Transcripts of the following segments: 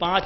5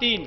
3,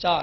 4,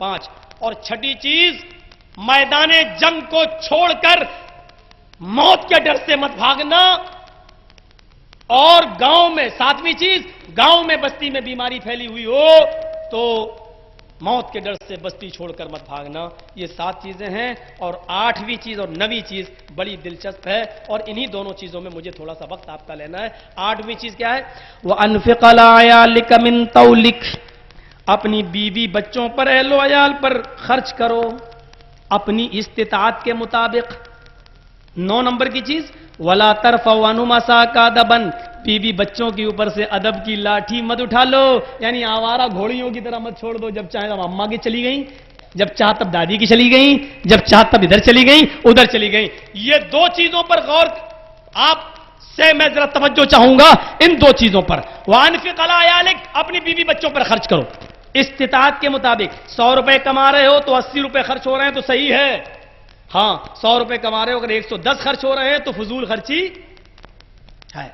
5, اور چھٹی چیز میدان جنگ کو چھوڑ کر موت کے ڈر سے مت بھاگنا. اور گاؤں میں ساتویں چیز گاؤں میں بستی میں بیماری پھیلی ہوئی ہو تو موت کے ڈر سے بستی چھوڑ کر مت بھاگنا. یہ 7 چیزیں ہیں. اور 8ویں چیز اور 9ویں چیز بڑی دلچسپ ہے اور انہی دونوں چیزوں میں مجھے تھوڑا سا وقت آپ کا لینا ہے. 8ویں چیز کیا ہے؟ وَأَنْفِقْ عَلَىٰ عَيَالِكَ مِنْ طَوْلِكَ، اپنی بیوی بچوں پر اہل و عیال پر خرچ کرو اپنی استطاعت کے مطابق. 9 نمبر کی چیز وَلَا تَرْفَعُوا عَنْهُمْ عَصَاكَ ادبا، بیوی بچوں کے اوپر سے ادب کی لاٹھی مت اٹھا لو. یعنی آوارہ گھوڑیوں کی طرح مت چھوڑ دو، جب چاہے تب اماں کی چلی گئیں، جب چاہ تب دادی کی چلی گئیں، جب چاہ تب ادھر چلی گئیں ادھر چلی گئیں. یہ 2 چیزوں پر غور آپ سے میں ذرا توجہ چاہوں گا، ان 2 چیزوں پر. وَأَنْفِقْ عَلَىٰ عَيَالِكَ، اپنی بیوی بچوں پر خرچ کرو استطاعت کے مطابق. 100 روپے کما رہے ہو تو 80 روپے خرچ ہو رہے ہیں تو صحیح ہے. ہاں 100 روپے کما رہے ہو اگر 110 خرچ ہو رہے ہیں تو فضول خرچی ہے،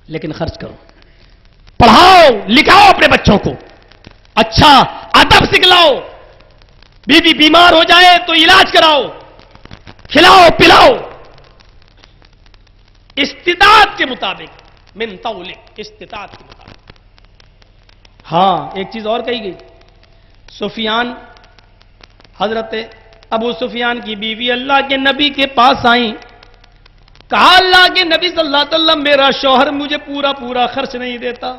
لیکن خرچ کرو. پڑھاؤ لکھاؤ اپنے بچوں کو، اچھا ادب سکھلاؤ. بیوی بیمار ہو جائے تو علاج کراؤ، کھلاؤ پلاؤ استطاعت کے مطابق. من طولک، استطاعت کے مطابق. ہاں ایک چیز اور کہی گئی. سفیان، حضرت ابو سفیان کی بیوی اللہ کے نبی کے پاس آئیں. کہا اللہ کے نبی صلی اللہ علیہ وسلم میرا شوہر مجھے پورا خرچ نہیں دیتا.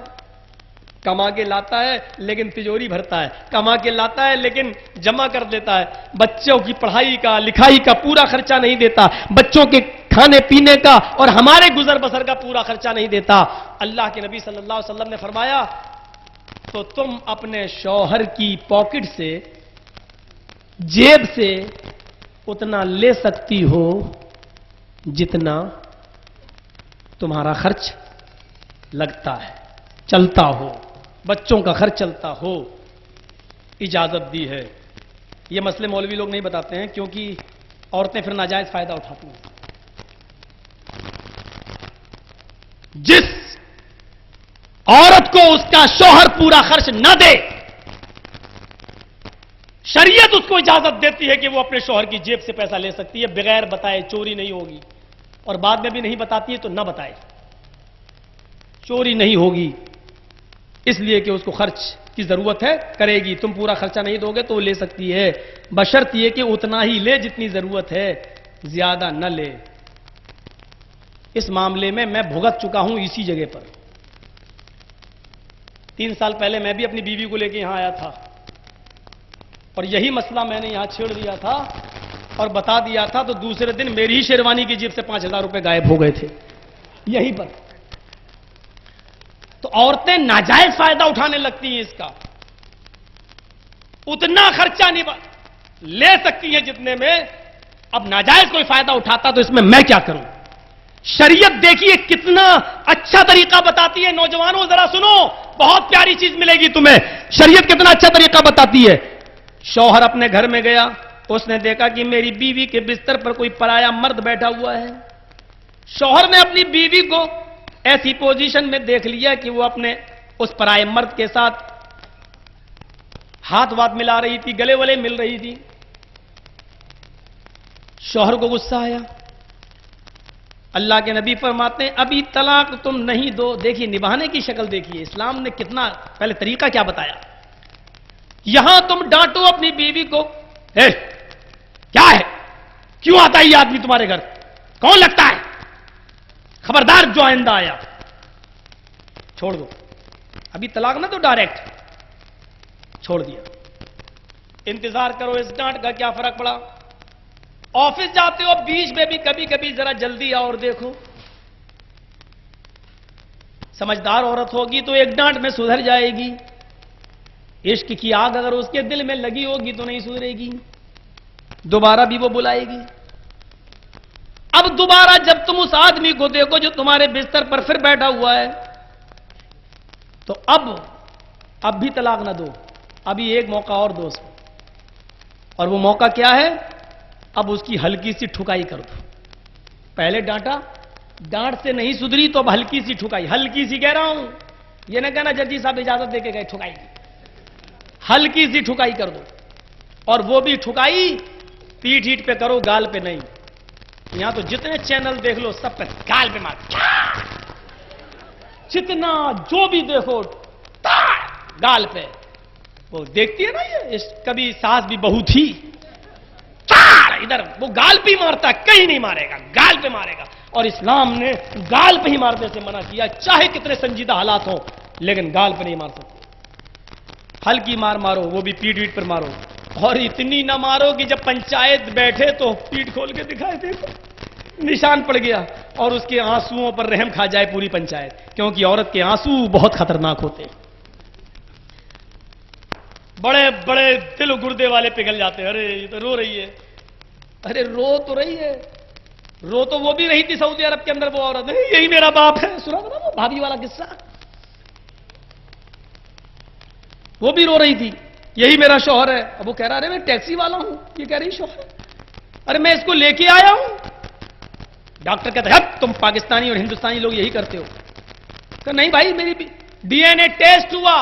کما کے لاتا ہے لیکن تجوری بھرتا ہے، کما کے لاتا ہے لیکن جمع کر دیتا ہے. بچوں کی پڑھائی کا لکھائی کا پورا خرچہ نہیں دیتا، بچوں کے کھانے پینے کا اور ہمارے گزر بسر کا پورا خرچہ نہیں دیتا. اللہ کے نبی صلی اللہ علیہ وسلم نے فرمایا تو تم اپنے شوہر کی پاکٹ سے، جیب سے اتنا لے سکتی ہو جتنا تمہارا خرچ لگتا ہے، چلتا ہو، بچوں کا خرچ چلتا ہو. اجازت دی ہے. یہ مسئلے مولوی لوگ نہیں بتاتے ہیں کیونکہ عورتیں پھر ناجائز فائدہ اٹھاتی ہیں. جس عورت کو اس کا شوہر پورا خرچ نہ دے، شریعت اس کو اجازت دیتی ہے کہ وہ اپنے شوہر کی جیب سے پیسہ لے سکتی ہے بغیر بتائے. چوری نہیں ہوگی، اور بعد میں بھی نہیں بتاتی ہے تو نہ بتائے. چوری نہیں ہوگی اس لیے کہ اس کو خرچ کی ضرورت ہے، کرے گی. تم پورا خرچہ نہیں دو گے تو وہ لے سکتی ہے، بشرط یہ کہ اتنا ہی لے جتنی ضرورت ہے، زیادہ نہ لے. اس معاملے میں بھگت چکا ہوں اسی جگہ پر. 3 سال پہلے میں بھی اپنی بیوی کو لے کے یہاں آیا تھا اور یہی مسئلہ میں نے یہاں چھیڑ دیا تھا اور بتا دیا تھا تو دوسرے دن میری ہی شیروانی کی جیب سے 5000 روپے غائب ہو گئے تھے یہیں پر. تو عورتیں ناجائز فائدہ اٹھانے لگتی ہیں اس کا. اتنا خرچہ نہیں لے سکتی ہیں جتنے میں. اب ناجائز کوئی فائدہ اٹھاتا تو اس میں کیا کروں؟ شریعت دیکھیے کتنا اچھا طریقہ بتاتی ہے. نوجوانوں ذرا سنو، بہت پیاری چیز ملے گی تمہیں. شریعت کتنا اچھا طریقہ بتاتی ہے. شوہر اپنے گھر میں گیا، اس نے دیکھا کہ میری بیوی کے بستر پر کوئی پرایا مرد بیٹھا ہوا ہے. شوہر نے اپنی بیوی کو ایسی پوزیشن میں دیکھ لیا کہ وہ اپنے اس پرائے مرد کے ساتھ ہاتھ وات ملا رہی تھی، گلے ولے مل رہی تھی. شوہر کو غصہ آیا. اللہ کے نبی فرماتے ہیں ابھی طلاق تم نہیں دو. دیکھیے نبھانے کی شکل دیکھیے، اسلام نے کتنا پہلے طریقہ کیا بتایا. یہاں تم ڈانٹو اپنی بیوی کو، کیا ہے، کیوں آتا ہے یہ آدمی تمہارے گھر، کون لگتا ہے، خبردار جو آئندہ آیا چھوڑ دو. ابھی طلاق نہ دو، ڈائریکٹ چھوڑ دیا. انتظار کرو اس ڈانٹ کا کیا فرق پڑا. آفس جاتے ہو بیچ میں بھی کبھی کبھی ذرا جلدی آؤ اور دیکھو. سمجھدار عورت ہوگی تو ایک ڈانٹ میں سدھر جائے گی. عشق کی آگ اگر اس کے دل میں لگی ہوگی تو نہیں سدھرے گی، دوبارہ بھی وہ بلائے گی. اب دوبارہ جب تم اس آدمی کو دیکھو جو تمہارے بستر پر پھر بیٹھا ہوا ہے تو اب بھی طلاق نہ دو، ابھی ایک موقع اور دو اس کو. اور وہ موقع کیا ہے؟ اب اس کی ہلکی سی ٹھکائی کر دو. پہلے ڈانٹا، ڈانٹ سے نہیں سدھری تو اب ہلکی سی ٹھکائی. ہلکی سی کہہ رہا ہوں، یہ نہ کہنا ججی صاحب اجازت دے کے گئے ٹھکائی کی. ہلکی سی ٹھکائی کر دو. اور وہ بھی ٹھکائی پیٹ ہیٹ پہ کرو، گال پہ نہیں. یہاں تو جتنے چینل دیکھ لو سب پہ گال پہ مار، جتنا جو بھی دیکھو گال پہ. وہ دیکھتی ہے نا یہ کبھی ساس بھی بہو تھی، ادھر وہ گال پہ ہی مارتا ہے، کہیں نہیں مارے گا، گال پہ مارے گا. اور اسلام نے گال پہ ہی مارنے سے منع کیا، چاہے کتنے سنجیدہ حالات ہوں لیکن گال پہ نہیں مار سکتے. ہلکی مار مارو، وہ بھی پیٹ ویٹ پر مارو، اور اتنی نہ مارو کہ جب پنچایت بیٹھے تو پیٹ کھول کے دکھائے دے نشان پڑ گیا اور اس کے آنسوؤں پر رحم کھا جائے پوری پنچایت. کیونکہ عورت کے آنسو بہت خطرناک ہوتے ہیں، بڑے بڑے دل و گردے والے پگھل جاتے ہیں. ارے یہ تو رو رہی ہے، ارے رو تو رہی ہے، رو تو وہ بھی رہی تھی سعودی عرب کے اندر وہ عورت، یہی میرا باپ ہے. سنا تھا نا وہ بھابھی والا قصہ، وہ بھی رو رہی تھی یہی میرا شوہر ہے. اب وہ کہہ رہا ارے میں ٹیکسی والا ہوں، یہ کہہ رہی شوہر، ارے میں اس کو لے کے آیا ہوں. ڈاکٹر کہتا ہے تم پاکستانی اور ہندوستانی لوگ یہی کرتے ہو. کہ نہیں بھائی میری ڈی این اے ٹیسٹ ہوا،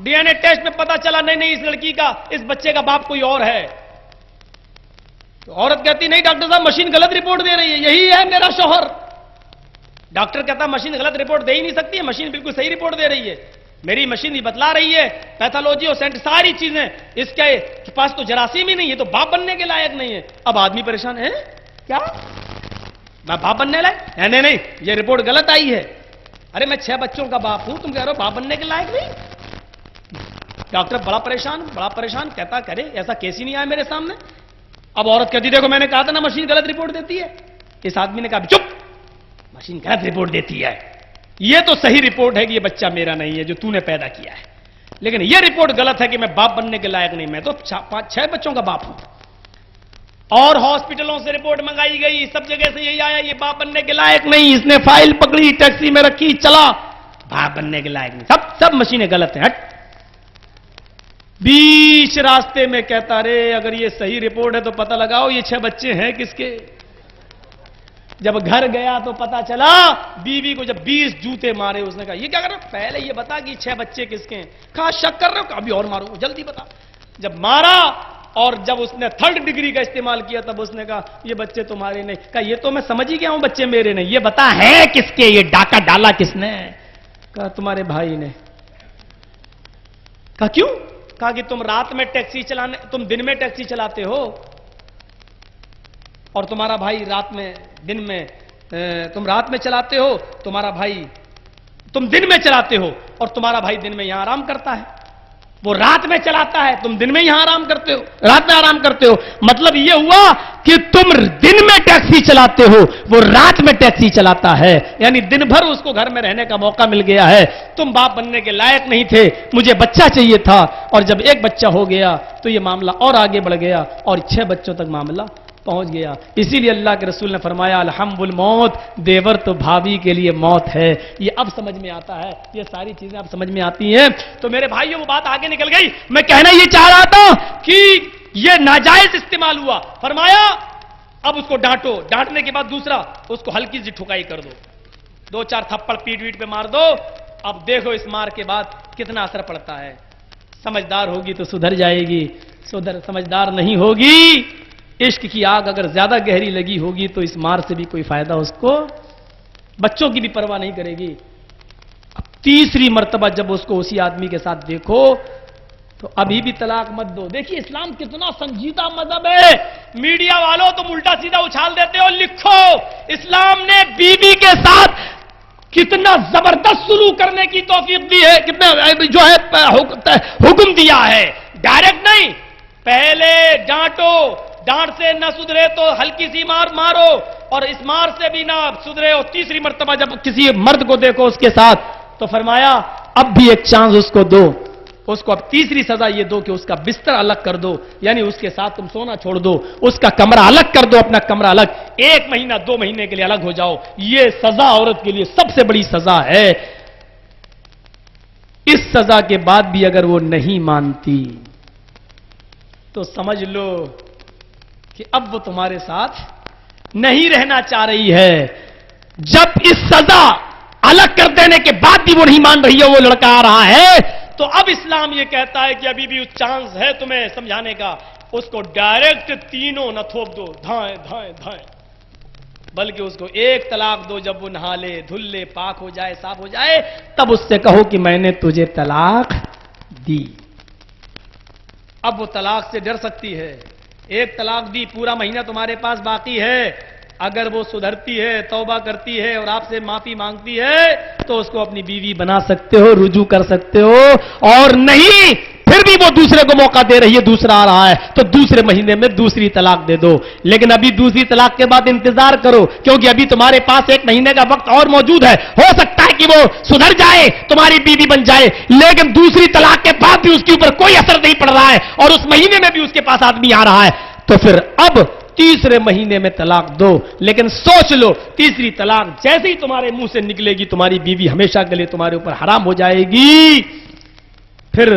ڈی این اے ٹیسٹ میں پتا چلا نہیں اس لڑکی کا، اس بچے کا باپ کوئی اور ہے. تو عورت کہتی نہیں ڈاکٹر صاحب مشین غلط رپورٹ دے رہی ہے، یہی ہے میرا شوہر. ڈاکٹر کہتا مشین غلط رپورٹ دے ہی نہیں سکتی ہے، مشین بالکل صحیح رپورٹ دے رہی ہے، میری مشین ہی بتلا رہی ہے، پیتھولوجی اور سینٹ ساری چیزیں، اس کے پاس تو جراثیم ہی نہیں ہے، تو باپ بننے کے لائق نہیں ہے. اب آدمی پریشان ہے، کیا میں باپ بننے لائق؟ نہیں یہ رپورٹ غلط آئی ہے. ارے میں 6 بچوں کا باپ ہوں، تم کہہ رہے ہو باپ بننے کے لائق نہیں. ڈاکٹر بڑا پریشان کہتا کرے ایسا کیس ہی نہیں آیا میرے سامنے. اب عورت کہتی دیکھو میں نے کہا تھا نا مشین غلط رپورٹ دیتی ہے. اس آدمی نے کہا چپ، مشین غلط رپورٹ دیتی ہے، یہ تو صحیح رپورٹ ہے کہ یہ بچہ میرا نہیں ہے جو تو نے پیدا کیا ہے، لیکن یہ رپورٹ غلط ہے کہ میں باپ بننے کے لائق نہیں، میں تو 5-6 بچوں کا باپ ہوں. اور ہاسپٹلوں سے رپورٹ منگائی گئی، سب جگہ سے یہی آیا یہ باپ بننے کے لائق نہیں. اس نے فائل پکڑی، ٹیکسی میں رکھی، چلا، باپ بننے کے لائق نہیں، سب مشینیں غلط ہیں. ہٹ. بیچ راستے میں کہتا رے اگر یہ صحیح رپورٹ ہے تو پتہ لگاؤ یہ 6 بچے ہیں کس کے. جب گھر گیا تو پتا چلا بیوی کو جب 20 جوتے مارے. اس نے کہا یہ کیا کر رہے ہو؟ پہلے یہ بتا کہ 6 بچے کس کے ہیں. کہا شک کر رہے ہو؟ ابھی اور مارو، جلدی بتا. جب مارا اور جب اس نے 3rd ڈگری کا استعمال کیا تب اس نے کہا یہ بچے تمہارے نہیں. کہا یہ تو میں سمجھ ہی گیا ہوں بچے میرے نہیں، یہ بتا ہے کس کے، یہ ڈاکہ ڈالا کس نے؟ کہا تمہارے بھائی نے. کہا کیوں؟ کہا کہ تم رات میں ٹیکسی چلانے، تم دن میں ٹیکسی چلاتے ہو اور تمہارا بھائی رات میں، دن میں تم رات میں چلاتے ہو، تمہارا بھائی تم دن میں چلاتے ہو اور تمہارا بھائی دن میں یہاں آرام کرتا ہے. وہ رات میں چلاتا ہے، تم دن میں یہاں آرام کرتے ہو، رات میں آرام کرتے ہو. مطلب یہ ہوا کہ تم دن میں ٹیکسی چلاتے ہو، وہ رات میں ٹیکسی چلاتا ہے، یعنی دن بھر اس کو گھر میں رہنے کا موقع مل گیا ہے. تم باپ بننے کے لائق نہیں تھے، مجھے بچہ چاہیے تھا، اور جب ایک بچہ ہو گیا تو یہ معاملہ اور آگے بڑھ گیا اور 6 بچوں تک معاملہ پہنچ گیا. اسی لیے اللہ کے رسول نے فرمایا الحمد الموت، دیور تو بھابھی کے لیے موت ہے. یہ اب سمجھ میں آتا ہے، یہ ساری چیزیں اب سمجھ میں آتی ہیں. تو میرے بھائیوں وہ بات آگے نکل گئی. میں کہنا یہ چاہ رہا تھا کہ یہ ناجائز استعمال ہوا. فرمایا اب اس کو ڈانٹو، ڈانٹنے کے بعد دوسرا اس کو ہلکی سی ٹھکائی کر دو، 2-4 تھپڑ پیٹ ویٹ پہ مار دو. اب دیکھو اس مار کے بعد کتنا اثر پڑتا ہے. سمجھدار ہوگی تو سدھر جائے گی، سمجھدار نہیں ہوگی، عشق کی آگ اگر زیادہ گہری لگی ہوگی تو اس مار سے بھی کوئی فائدہ اس کو، بچوں کی بھی پرواہ نہیں کرے گی. اب تیسری مرتبہ جب اس کو اسی آدمی کے ساتھ دیکھو تو ابھی بھی طلاق مت دو. دیکھیے اسلام کتنا سنجیدہ مذہب ہے. میڈیا والوں تم الٹا سیدھا اچھال دیتے ہو. لکھو اسلام نے بیوی کے ساتھ کتنا زبردست سلوک کرنے کی توفیق دی ہے، کتنا جو ہے حکم دیا ہے. ڈائریکٹ نہیں، پہلے ڈانٹو، ڈانٹ سے نہ سدھرے تو ہلکی سی مار مارو، اور اس مار سے بھی نہ سدھرے اور تیسری مرتبہ جب کسی مرد کو دیکھو اس کے ساتھ تو فرمایا اب بھی ایک چانس اس کو دو. اس کو اب تیسری سزا یہ دو کہ اس کا بستر الگ کر دو، یعنی اس کے ساتھ تم سونا چھوڑ دو، اس کا کمرہ الگ کر دو، اپنا کمرہ الگ، 1 مہینہ 2 مہینے کے لیے الگ ہو جاؤ. یہ سزا عورت کے لیے سب سے بڑی سزا ہے. اس سزا کے بعد بھی اگر وہ نہیں مانتی تو سمجھ لو کہ اب وہ تمہارے ساتھ نہیں رہنا چاہ رہی ہے. جب اس سزا الگ کر دینے کے بعد بھی وہ نہیں مان رہی ہے، وہ لڑکا آ رہا ہے، تو اب اسلام یہ کہتا ہے کہ ابھی بھی چانس ہے تمہیں سمجھانے کا اس کو ڈائریکٹ تینوں نہ تھوپ دو دھائیں دھائیں دھائیں، بلکہ اس کو ایک طلاق دو، جب وہ نہا لے دھل لے پاک ہو جائے صاف ہو جائے تب اس سے کہو کہ میں نے تجھے طلاق دی۔ اب وہ طلاق سے ڈر سکتی ہے، ایک طلاق دی، پورا مہینہ تمہارے پاس باقی ہے، اگر وہ سدھرتی ہے توبہ کرتی ہے اور آپ سے معافی مانگتی ہے تو اس کو اپنی بیوی بنا سکتے ہو، رجوع کر سکتے ہو، اور نہیں پھر بھی وہ دوسرے کو موقع دے رہی ہے، دوسرا آ رہا ہے تو دوسرے مہینے میں دوسری طلاق دے دو، لیکن ابھی دوسری طلاق کے بعد انتظار کرو، کیونکہ ابھی تمہارے پاس ایک مہینے کا وقت اور موجود ہے، ہو سکتا ہے کہ وہ سدھر جائے تمہاری بیوی بن جائے، لیکن دوسری طلاق کے بعد بھی اس کے اوپر کوئی اثر نہیں پڑ رہا ہے اور اس مہینے میں بھی اس کے پاس آدمی آ رہا ہے، تو پھر اب تیسرے مہینے میں طلاق دو، لیکن سوچ لو تیسری طلاق جیسے ہی تمہارے منہ سے نکلے گی تمہاری بیوی ہمیشہ کے لیے تمہارے اوپر حرام ہو جائے گی۔ پھر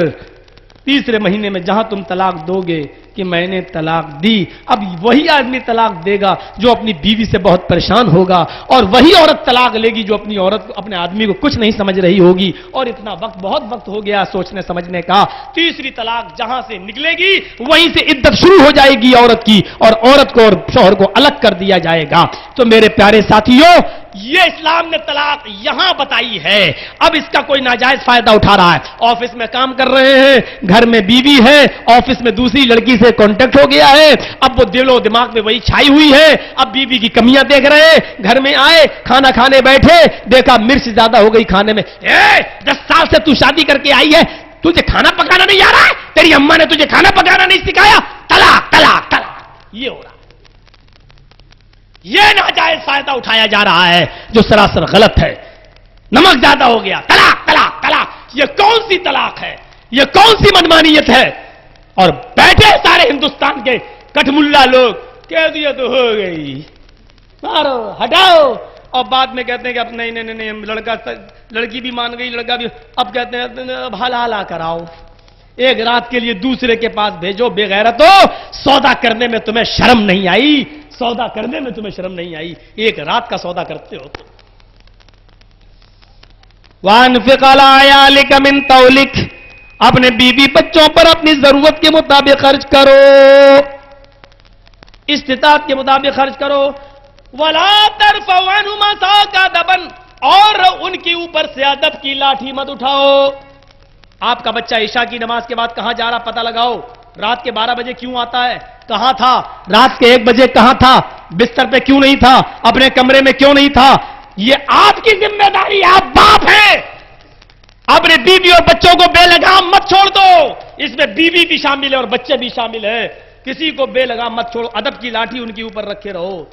تیسرے مہینے میں جہاں تم طلاق دو گے کہ میں نے طلاق دی، اب وہی آدمی طلاق دے گا جو اپنی بیوی سے بہت پریشان ہوگا، اور وہی عورت طلاق لے گی جو اپنی عورت اپنے آدمی کو کچھ نہیں سمجھ رہی ہوگی، اور اتنا بہت وقت ہو گیا سوچنے سمجھنے کا، تیسری طلاق جہاں سے نکلے گی وہیں سے عدت شروع ہو جائے گی عورت کی، اور عورت کو اور شوہر کو الگ کر دیا جائے گا۔ تو میرے پیارے ساتھیوں، یہ اسلام نے طلاق یہاں بتائی ہے، اب اس کا کوئی ناجائز فائدہ اٹھا رہا ہے، آفس میں کام کر رہے ہیں، گھر میں بیوی ہے، آفس میں دوسری لڑکی سے کانٹیکٹ ہو گیا ہے، اب وہ دل و دماغ میں وہی چھائی ہوئی ہے، اب بیوی کی کمیاں دیکھ رہے ہیں، گھر میں آئے کھانا کھانے بیٹھے دیکھا مرچ زیادہ ہو گئی کھانے میں، 10 سال سے تو شادی کر کے آئی ہے، تجھے کھانا پکانا نہیں آ رہا ہے، تیری اماں نے تجھے کھانا پکانا نہیں سکھایا، طلاق طلاق طلاق، یہ ہو رہا ہے۔ یہ ناجائز فائدہ اٹھایا جا رہا ہے جو سراسر غلط ہے، نمک زیادہ ہو گیا، طلاق طلاق طلاق، یہ کون سی طلاق ہے، یہ کون سی منمانیت ہے؟ اور بیٹھے سارے ہندوستان کے کٹ ملا لوگ کہہ دیا تو ہو گئی، مارو ہٹاؤ، اور بعد میں کہتے ہیں کہ اب نہیں لڑکی بھی مان گئی، لڑکا بھی، اب کہتے ہیں اب حلالہ کراؤ، ایک رات کے لیے دوسرے کے پاس بھیجو، بے غیرتو، سودا کرنے میں تمہیں شرم نہیں آئی، سودا کرنے میں تمہیں شرم نہیں آئی، ایک رات کا سودا کرتے ہو تو۔ وَأَنْفِقْ عَلَىٰ عِيَالِكَ مِنْ طَوْلِكَ، اپنے بیوی بچوں پر اپنی ضرورت کے مطابق خرچ کرو، استطاعت کے مطابق خرچ کرو۔ وَلَا تَرْفَعُوا عَنْهُمْ عَصَاكَ ادبا، اور ان کے اوپر سے ادب کی لاٹھی مت اٹھاؤ۔ آپ کا بچہ عشاء کی نماز کے بعد کہاں جا رہا پتہ لگاؤ، رات کے 12 بجے کیوں آتا ہے، کہاں تھا، رات کے 1 بجے کہاں تھا، بستر پہ کیوں نہیں تھا، اپنے کمرے میں کیوں نہیں تھا، یہ آپ کی ذمہ داری، آپ باپ ہیں، اپنے بیوی اور بچوں کو بے لگام مت چھوڑ دو، اس میں بیوی بھی شامل ہے اور بچے بھی شامل ہے، کسی کو بے لگام مت چھوڑو، ادب کی لاٹھی ان کے اوپر رکھے رہو۔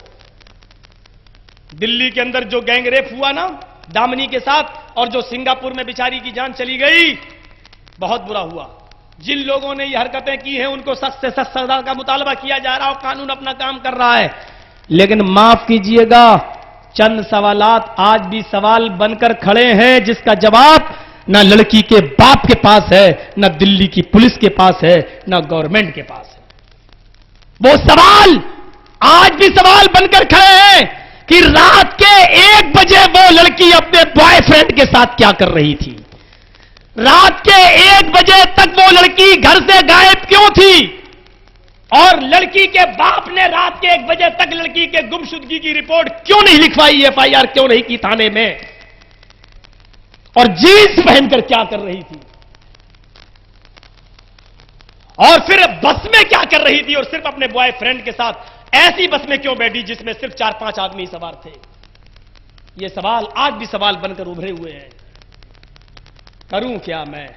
دلی کے اندر جو گینگ ریپ ہوا نا دامنی کے ساتھ، اور جو سنگاپور میں بیچاری کی جان چلی گئی، بہت برا ہوا، جن لوگوں نے یہ حرکتیں کی ہیں ان کو سخت سے سخت سزا کا مطالبہ کیا جا رہا ہے اور قانون اپنا کام کر رہا ہے، لیکن معاف کیجئے گا چند سوالات آج بھی سوال بن کر کھڑے ہیں جس کا جواب نہ لڑکی کے باپ کے پاس ہے، نہ دلی کی پولیس کے پاس ہے، نہ گورنمنٹ کے پاس ہے۔ وہ سوال آج بھی سوال بن کر کھڑے ہیں کہ رات کے 1 بجے وہ لڑکی اپنے بوائے فرینڈ کے ساتھ کیا کر رہی تھی، رات کے 1 بجے تک وہ لڑکی گھر سے غائب کیوں تھی، اور لڑکی کے باپ نے رات کے 1 بجے تک لڑکی کے گمشدگی کی رپورٹ کیوں نہیں لکھوائی، FIR کیوں نہیں کی تھانے میں، اور جینس پہن کر کیا کر رہی تھی، اور پھر بس میں کیا کر رہی تھی، اور صرف اپنے بوائے فرینڈ کے ساتھ ایسی بس میں کیوں بیٹھی جس میں صرف 4-5 آدمی سوار تھے۔ یہ سوال آج بھی سوال بن کر ابھرے ہوئے ہیں۔ کروں کیا میں؟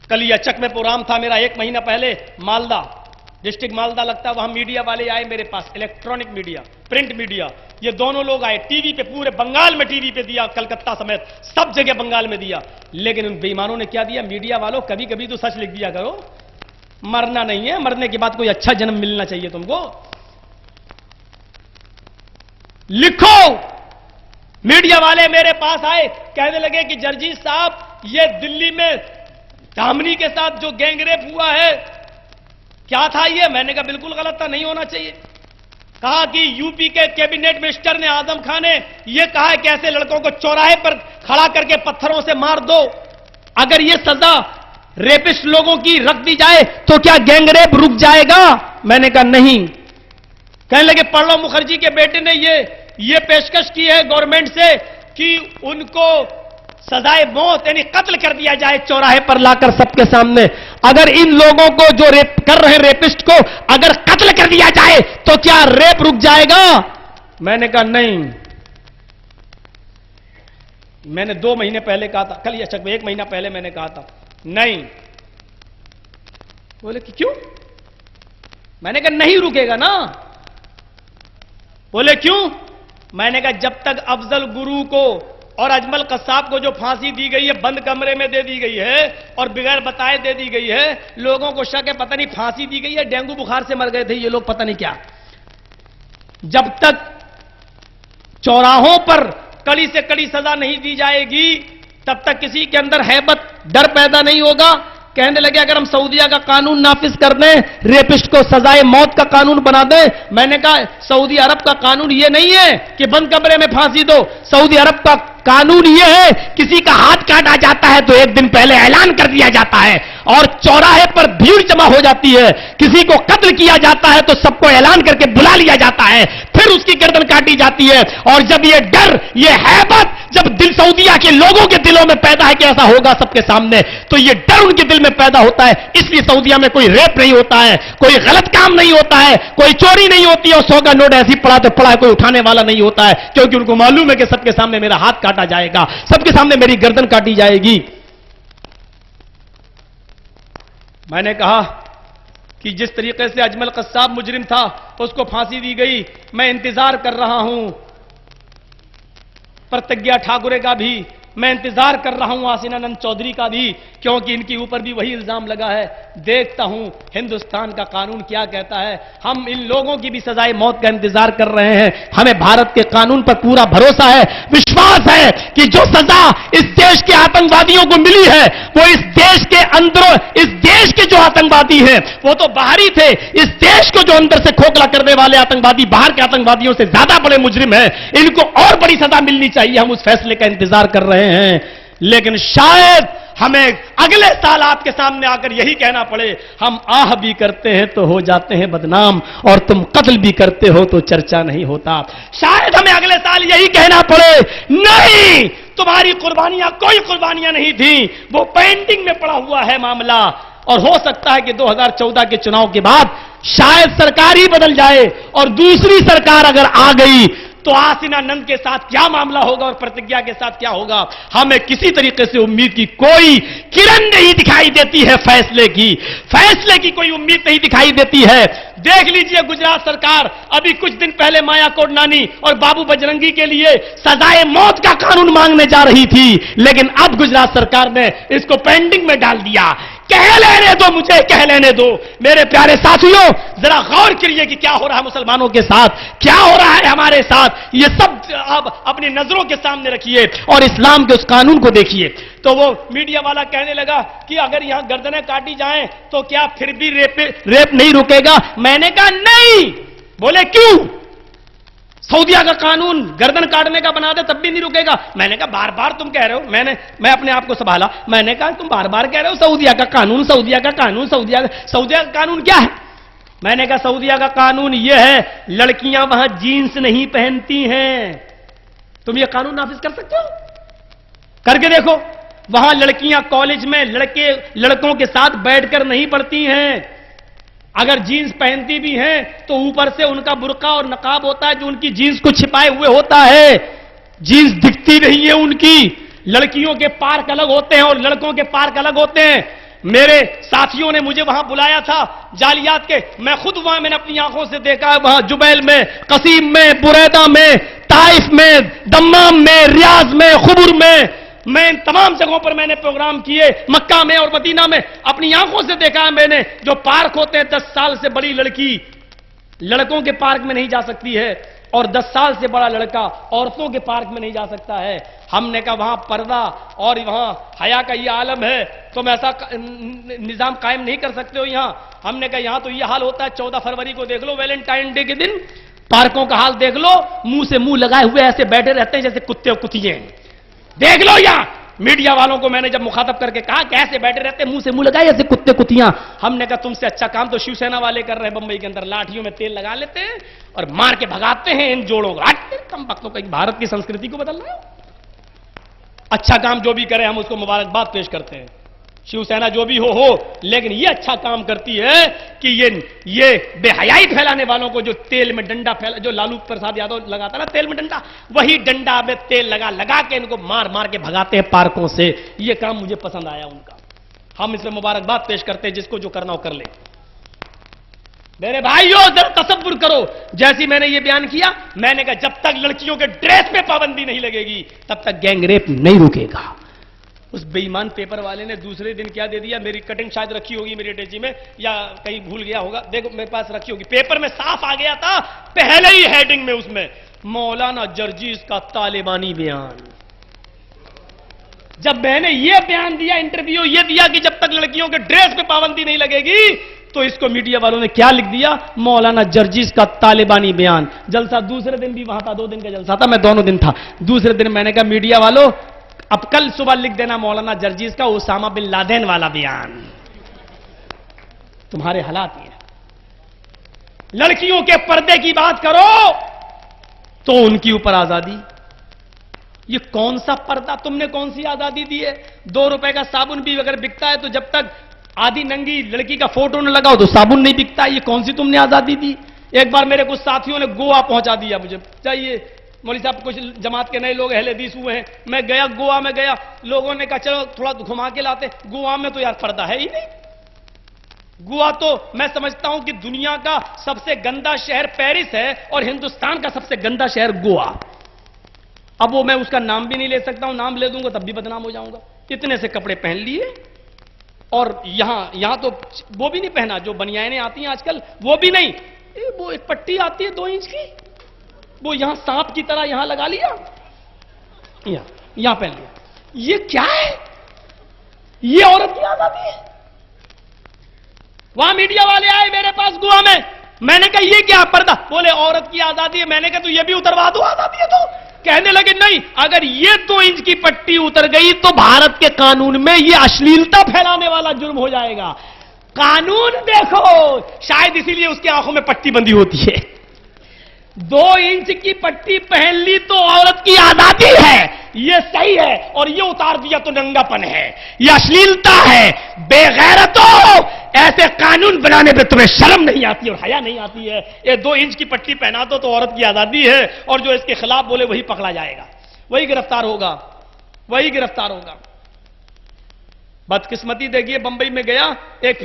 کلیا چک میں پروگرام تھا میرا 1 مہینہ پہلے، مالدہ ڈسٹرکٹ مالدہ لگتا ہے، وہاں میڈیا والے آئے میرے پاس، الیکٹرانک میڈیا، پرنٹ میڈیا، یہ دونوں لوگ آئے، ٹی وی پہ پورے بنگال میں ٹی وی پہ دیا، کلکتہ سمیت سب جگہ بنگال میں دیا، لیکن ان بے ایمانوں نے کیا دیا، میڈیا والوں کبھی کبھی تو سچ لکھ دیا کرو، مرنا نہیں ہے، مرنے کے بعد کوئی اچھا جنم ملنا چاہیے تم کو، لکھو۔ میڈیا والے میرے پاس آئے، کہنے لگے کہ جرجیت صاحب یہ دلی میں دامنی کے ساتھ جو گینگ ریپ ہوا ہے کیا تھا یہ؟ میں نے کہا بالکل غلط تھا، نہیں ہونا چاہیے۔ کہا کہ یو پی کے کیبنٹ منسٹر نے اعظم خان نے یہ کہا ہے کہ ایسے لڑکوں کو چوراہے پر کھڑا کر کے پتھروں سے مار دو، اگر یہ سزا ریپسٹ لوگوں کی رکھ دی جائے تو کیا گینگ ریپ رک جائے گا؟ میں نے کہا نہیں. کہنے لگے پرلو مکھرجی کے بیٹے نے یہ پیشکش کی ہے گورنمنٹ سے کہ ان کو سزائے موت یعنی قتل کر دیا جائے چوراہے پر لا کر سب کے سامنے. اگر ان لوگوں کو جو ریپ کر رہے ہیں ریپسٹ کو اگر قتل کر دیا جائے تو کیا ریپ رک جائے گا؟ میں نے کہا نہیں. میں نے 2 مہینے پہلے کہا تھا, کل یا 1 مہینہ پہلے میں نے کہا تھا نہیں. بولے کہ کیوں؟ میں نے کہا نہیں رکے گا نا. بولے کیوں؟ میں نے کہا جب تک افضل گرو کو اور اجمل قصاب کو جو پھانسی دی گئی ہے بند کمرے میں دے دی گئی ہے اور بغیر بتائے دے دی گئی ہے, لوگوں کو شک ہے پتہ نہیں پھانسی دی گئی ہے ڈینگو بخار سے مر گئے تھے یہ لوگ پتہ نہیں کیا. جب تک چوراہوں پر کڑی سے کڑی سزا نہیں دی جائے گی تب تک کسی کے اندر ہیبت ڈر پیدا نہیں ہوگا. کہنے لگے اگر ہم سعودیہ کا قانون نافذ کر دیں, ریپسٹ کو سزائے موت کا قانون بنا دیں. میں نے کہا سعودی عرب کا قانون یہ نہیں ہے کہ بند کمرے میں پھانسی دو. سعودی عرب کا قانون یہ ہے کسی کا ہاتھ کاٹا جاتا ہے تو 1 دن پہلے اعلان کر دیا جاتا ہے اور چوراہے پر بھیڑ جمع ہو جاتی ہے. کسی کو قتل کیا جاتا ہے تو سب کو اعلان کر کے بلا لیا جاتا ہے, پھر اس کی گردن کاٹی جاتی ہے. اور جب یہ ڈر یہ ہیبت جب دل سعودیہ کے لوگوں کے دلوں میں پیدا ہے کہ ایسا ہوگا سب کے سامنے, تو یہ ڈر ان کے دل میں پیدا ہوتا ہے. اس لیے سعودیہ میں کوئی ریپ نہیں ہوتا ہے, کوئی غلط کام نہیں ہوتا ہے, کوئی چوری نہیں ہوتی ہے اور 100 کا نوٹ ایسی پڑا تو پڑا ہے, کوئی اٹھانے والا نہیں ہوتا ہے, کیونکہ ان کو معلوم ہے کہ سب کے سامنے میرا ہاتھ کاٹا جائے گا, سب کے سامنے میری گردن کاٹی جائے گی. میں نے کہا کہ جس طریقے سے اجمل قصاب مجرم تھا اس کو پھانسی دی گئی, میں انتظار کر رہا ہوں پرتگیا ٹھاکرے کا بھی, میں انتظار کر رہا ہوں آسینانند چودھری کا بھی, کیونکہ ان کے اوپر بھی وہی الزام لگا ہے. دیکھتا ہوں ہندوستان کا قانون کیا کہتا ہے. ہم ان لوگوں کی بھی سزائے موت کا انتظار کر رہے ہیں. ہمیں بھارت کے قانون پر پورا بھروسہ ہے, وشواس ہے کہ جو سزا اس دیش کے آتنکوادیوں کو ملی ہے وہ اس دیش کے اندر, اس دیش کے جو آتنکوادی ہیں وہ تو باہری تھے, اس دیش کو جو اندر سے کھوکھلا کرنے والے آتنکوادی باہر کے آتنکوادیوں سے زیادہ بڑے مجرم ہیں, ان کو اور بڑی سزا ملنی چاہیے. ہم اس فیصلے کا انتظار کر رہے ہیں. لیکن شاید ہمیں اگلے سال آپ کے سامنے آ کر یہی کہنا پڑے ہم آہ بھی کرتے ہیں تو ہو جاتے ہیں بدنام اور تم قتل بھی کرتے ہو تو چرچا نہیں ہوتا. شاید ہمیں اگلے سال یہی کہنا پڑے نہیں تمہاری قربانیاں کوئی قربانیاں نہیں تھیں, وہ پینڈنگ میں پڑا ہوا ہے معاملہ. اور ہو سکتا ہے کہ 2014 کے چناؤ کے بعد شاید سرکار ہی بدل جائے اور دوسری سرکار اگر آ گئی تو آسینانند کے ساتھ کیا معاملہ ہوگا اور پرتگیا کے ساتھ کیا ہوگا. ہمیں کسی طریقے سے امید کی کوئی کرن نہیں دکھائی دیتی ہے, فیصلے کی کوئی امید نہیں دکھائی دیتی ہے. دیکھ لیجئے گجرات سرکار ابھی کچھ دن پہلے مایا کوڈنانی اور بابو بجرنگی کے لیے سزائے موت کا قانون مانگنے جا رہی تھی, لیکن اب گجرات سرکار نے اس کو پینڈنگ میں ڈال دیا. کہہ لینے دو, مجھے کہہ لینے دو. میرے پیارے ساتھیوں ذرا غور کریے کہ کیا ہو رہا ہے مسلمانوں کے ساتھ, کیا ہو رہا ہے ہمارے ساتھ. یہ سب آپ اپنی نظروں کے سامنے رکھیے اور اسلام کے اس قانون کو دیکھیے. تو وہ میڈیا والا کہنے لگا کہ اگر یہاں گردنیں کاٹی جائیں تو کیا پھر بھی ریپ نہیں رکے گا؟ میں نے کہا نہیں. بولے کیوں؟ سعودیہ کا قانون گردن کاٹنے کا بنا دے تب بھی نہیں رکے گا. میں نے کہا بار بار تم کہہ رہے ہو. میں اپنے آپ کو سنبھالا, میں نے کہا تم بار بار کہہ رہے ہو سعودیہ کا قانون, سعودیہ کا قانون, سعودیہ کا قانون کیا ہے؟ میں نے کہا سعودیہ کا قانون یہ ہے لڑکیاں وہاں جینس نہیں پہنتی ہیں. تم یہ قانون نافذ کر سکتے ہو؟ کر کے دیکھو. وہاں لڑکیاں کالج میں لڑکوں کے ساتھ بیٹھ کر نہیں پڑھتی ہیں. اگر جینس پہنتی بھی ہیں تو اوپر سے ان کا برقع اور نقاب ہوتا ہے جو ان کی جینس کو چھپائے ہوئے ہوتا ہے, جینس دکھتی نہیں ہے ان کی. لڑکیوں کے پارک الگ ہوتے ہیں اور لڑکوں کے پارک الگ ہوتے ہیں. میرے ساتھیوں نے مجھے وہاں بلایا تھا جالیات کے, میں خود وہاں میں نے اپنی آنکھوں سے دیکھا ہے. وہاں جبیل میں, قصیم میں, بریدہ میں, طائف میں, دمام میں, ریاض میں, خبر میں ان تمام جگہوں پر میں نے پروگرام کیے, مکہ میں اور مدینہ میں. اپنی آنکھوں سے دیکھا ہے میں نے جو پارک ہوتے ہیں. 10 سال سے بڑی لڑکی لڑکوں کے پارک میں نہیں جا سکتی ہے اور 10 سال سے بڑا لڑکا عورتوں کے پارک میں نہیں جا سکتا ہے. ہم نے کہا وہاں پردہ اور وہاں حیا کا یہ عالم ہے, تم ایسا نظام قائم نہیں کر سکتے ہو یہاں. ہم نے کہا یہاں تو یہ حال ہوتا ہے. 14 فروری کو دیکھ لو, ویلنٹائن ڈے کے دن پارکوں کا حال دیکھ لو, منہ سے منہ لگائے ہوئے ایسے بیٹھے رہتے ہیں جیسے کتے اور کتیے. دیکھ لو یہاں میڈیا والوں کو میں نے جب مخاطب کر کے کہا کہ ایسے بیٹھے رہتے منہ سے منہ لگائے ایسے کتے کتیاں، ہم نے کہا تم سے اچھا کام تو شیو سینا والے کر رہے ہیں بمبئی کے اندر، لاٹھیوں میں تیل لگا لیتے ہیں اور مار کے بھگاتے ہیں ان جوڑوں کو، کم وقتوں کا بھارت کی سنسکرتی کو بدل رہے ہو۔ اچھا کام جو بھی کرے ہم اس کو مبارکباد پیش کرتے ہیں، شیو سینا جو بھی ہو، لیکن یہ اچھا کام کرتی ہے کہ یہ بے حیائی پھیلانے والوں کو جو تیل میں ڈنڈا پھیلا، جو لالو پرساد یادو لگاتا نا تیل میں ڈنڈا، وہی ڈنڈا میں تیل لگا کے ان کو مار مار کے بھگاتے ہیں پارکوں سے، یہ کام مجھے پسند آیا ان کا، ہم اس میں مبارکباد پیش کرتے ہیں، جس کو جو کرنا ہو کر لے۔ میرے بھائیو ذرا تصور کرو، جیسی میں نے یہ بیان کیا، میں نے کہا جب تک لڑکیوں کے ڈریس پہ پابندی نہیں لگے گی تب تک گینگ ریپ نہیں رکے گا۔ اس بے ایمان پیپر والے نے دوسرے دن کیا دے دیا، میری کٹنگ شاید رکھی ہوگی میری اٹیچی میں یا کہیں بھول گیا ہوگا، دیکھو میرے پاس رکھی ہوگی، پیپر میں صاف آ گیا تھا پہلے ہی ہیڈنگ میں، اس میں مولانا جرجیز کا طالبانی بیان۔ جب میں نے یہ بیان دیا، انٹرویو یہ دیا کہ جب تک لڑکیوں کے ڈریس پہ پابندی نہیں لگے گی، تو اس کو میڈیا والوں نے کیا لکھ دیا، مولانا جرجیز کا طالبانی بیان۔ جلسہ دوسرے دن بھی وہاں تھا، 2 دن کا جلسہ تھا، میں دونوں دن تھا۔ دوسرے دن میں نے کہا میڈیا والوں اب کل صبح لکھ دینا مولانا جرجیز کا اسامہ بن لادن والا بیان۔ تمہارے حالات یہ لڑکیوں کے پردے کی بات کرو تو ان کی اوپر آزادی، یہ کون سا پردہ، تم نے کون سی آزادی دی ہے؟ 2 روپے کا صابن بھی اگر بکتا ہے تو جب تک آدھی ننگی لڑکی کا فوٹو نہ لگاؤ تو صابن نہیں بکتا، یہ کون سی تم نے آزادی دی؟ ایک بار میرے کچھ ساتھیوں نے گوا پہنچا دیا، مجھے چاہیے مولوی صاحب کچھ جماعت کے نئے لوگ اہل حدیث ہوئے ہیں، میں گیا گوا میں گیا، لوگوں نے کہا چلو تھوڑا گھما کے لاتے، گوا میں تو یار پردہ ہے ہی نہیں۔ گوا تو میں سمجھتا ہوں کہ دنیا کا سب سے گندا شہر پیرس ہے اور ہندوستان کا سب سے گندا شہر گوا۔ اب وہ میں اس کا نام بھی نہیں لے سکتا ہوں، نام لے دوں گا تب بھی بدنام ہو جاؤں گا۔ اتنے سے کپڑے پہن لیے اور یہاں تو وہ بھی نہیں پہنا، جو بنیانیں آتی ہیں آج کل وہ بھی نہیں، وہ ایک پٹی آتی ہے 2 انچ کی، وہ یہاں سانپ کی طرح یہاں لگا لیا، یہاں پہن لیا۔ یہ کیا ہے؟ یہ عورت کی آزادی ہے؟ وہاں میڈیا والے آئے میرے پاس گوا میں نے کہا یہ کیا پردہ؟ بولے عورت کی آزادی ہے۔ میں نے کہا تو یہ بھی اتروا دو، آزادی ہے تو؟ کہنے لگے نہیں، اگر یہ 2 انچ کی پٹی اتر گئی تو بھارت کے قانون میں یہ اشلیلتا پھیلانے والا جرم ہو جائے گا۔ قانون دیکھو، شاید اسی لیے اس کی آنکھوں میں پٹی بندی ہوتی ہے۔ 2 انچ کی پٹی پہن لی تو عورت کی آزادی ہے، یہ صحیح ہے، اور یہ اتار دیا تو ننگا پن ہے، یہ اشلیلتا ہے۔ بے غیرتوں، ایسے قانون بنانے پہ تمہیں شرم نہیں آتی اور حیا نہیں آتی ہے؟ یہ 2 انچ کی پٹی پہنا دو تو عورت کی آزادی ہے، اور جو اس کے خلاف بولے وہی پکڑا جائے گا، وہی گرفتار ہوگا، وہی گرفتار ہوگا۔ بدقسمتی دیکھیے، بمبئی میں گیا، ایک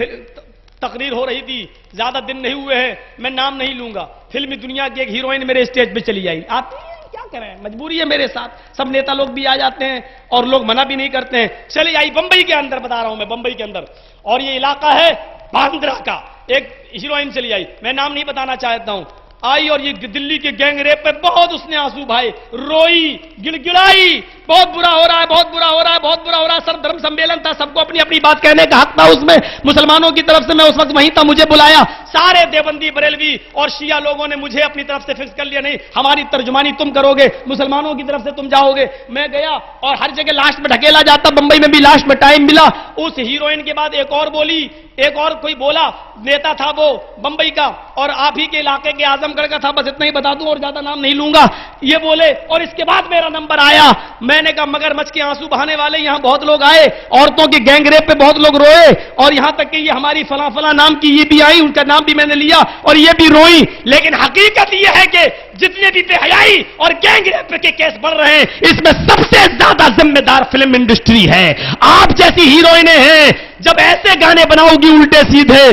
تقریر ہو رہی تھی، زیادہ دن نہیں ہوئے ہیں، میں نام نہیں لوں گا، فلمی دنیا کی ایک ہیروئن میرے اسٹیج پہ چلی آئی، آتی ہے کیا کریں، مجبوری ہے میرے ساتھ، سب نیتا لوگ بھی آ جاتے ہیں اور لوگ منع بھی نہیں کرتے ہیں، چلی آئی بمبئی کے اندر، بتا رہا ہوں میں بمبئی کے اندر، اور یہ علاقہ ہے باندرا کا، ایک ہیروئن چلی آئی، میں نام نہیں بتانا چاہتا ہوں، آئی اور یہ دلی کے گینگ ریپ پہ بہت اس نے آنسو بھائے، روئی، گڑ گڑائی، بہت برا ہو رہا ہے، بہت برا ہو رہا ہے، بہت برا ہو رہا ہے۔ سر دھرم سمیلن تھا، سب کو اپنی اپنی بات کہنے کا حق تھا اس میں، مسلمانوں کی طرف سے میں اس وقت وہیں تھا، مجھے بلایا، سارے دیوبندی بریلوی اور شیعہ لوگوں نے مجھے اپنی طرف سے فکس کر لیا، نہیں ہماری ترجمانی تم کرو گے، مسلمانوں کی طرف سے تم جاؤ گے۔ میں گیا اور ہر جگہ لاسٹ میں ڈھکیلا جاتا، بمبئی میں بھی لاسٹ میں ٹائم ملا، اس ہیروئن کے بعد ایک اور بولی، ایک اور کوئی بولا، نیتا تھا وہ بمبئی کا اور آپ ہی کے علاقے کے اعظم گڑھ کا تھا، بس اتنا ہی بتا دوں اور زیادہ نام نہیں لوں گا، یہ بولے، اور اس کے بعد میرا نمبر آیا، میں نے کہا مگر مچ کے آنسو بہانے والے یہاں بہت لوگ آئے، عورتوں کی گینگ ریپ پہ بہت لوگ روئے، اور یہاں تک کہ یہ ہماری فلاں فلاں نام کی یہ بھی آئی، ان کا نام بھی میں نے لیا اور یہ بھی روئی، لیکن حقیقت یہ ہے کہ جتنے بھی بے حیائی اور گینگ ریپ کے کیس بڑھ رہے ہیں، اس میں سب سے زیادہ ذمہ دار فلم انڈسٹری ہے۔ آپ جیسی ہیروئنیں ہیں، جب ایسے گانے بناؤ گی الٹے سیدھے،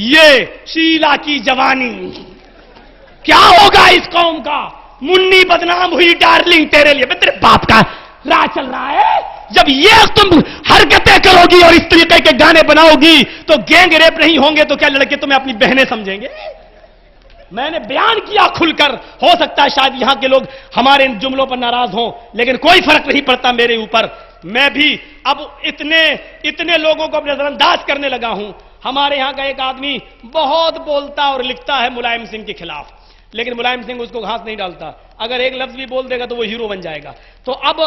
یہ شیلا کی جوانی، کیا ہوگا اس قوم کا؟ منی بدنام ہوئی ڈارلنگ تیرے لیے، تیرے باپ کا راہ چل رہا ہے۔ جب یہ تم حرکتیں کرو گی اور اس طریقے کے گانے بناؤ گی تو گینگ ریپ نہیں ہوں گے تو کیا لڑکے تمہیں اپنی بہنیں سمجھیں گے؟ میں نے بیان کیا کھل کر، ہو سکتا ہے شاید یہاں کے لوگ ہمارے ان جملوں پر ناراض ہوں، لیکن کوئی فرق نہیں پڑتا میرے اوپر، میں بھی اب اتنے لوگوں کو نظر انداز کرنے لگا ہوں۔ ہمارے یہاں کا ایک آدمی بہت بولتا اور لکھتا ہے ملائم سنگھ کے خلاف، لیکن ملائم سنگھ اس کو گھاس نہیں ڈالتا، اگر ایک لفظ بھی بول دے گا تو وہ ہیرو بن جائے گا۔ تو اب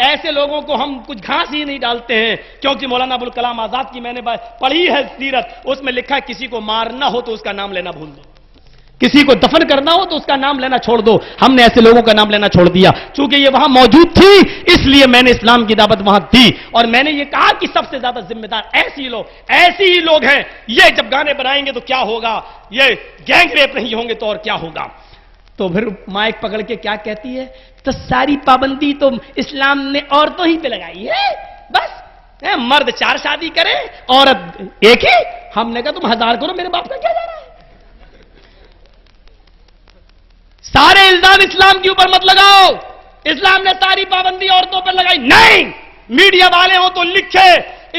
ایسے لوگوں کو ہم کچھ گھاس ہی نہیں ڈالتے ہیں، کیونکہ مولانا ابوالکلام آزاد کی میں نے پڑھی ہے سیرت، اس میں لکھا ہے کسی کو مارنا ہو تو اس کا نام لینا بھول دو، کسی کو دفن کرنا ہو تو اس کا نام لینا چھوڑ دو۔ ہم نے ایسے لوگوں کا نام لینا چھوڑ دیا، چونکہ یہ وہاں موجود تھی اس لیے میں نے اسلام کی دعوت وہاں دی، اور میں نے یہ کہا کہ سب سے زیادہ ذمہ دار ایسی ہی لوگ ہیں۔ یہ جب گانے بنائیں گے تو کیا ہوگا، یہ گینگ ریپ نہیں ہوں گے تو اور کیا ہوگا۔ تو پھر مائک پکڑ کے کیا کہتی ہے، تو ساری پابندی تو اسلام نے عورتوں ہی پہ لگائی ہے، بس مرد 4 شادی کرے عورت ایک ہی۔ ہم نے کہا تم 1000 کرو، میرے باپ کا کیا جا رہا ہے، سارے الزام اسلام کے اوپر مت لگاؤ، اسلام نے ساری پابندی عورتوں پر لگائی نہیں۔ میڈیا والے ہوں تو لکھے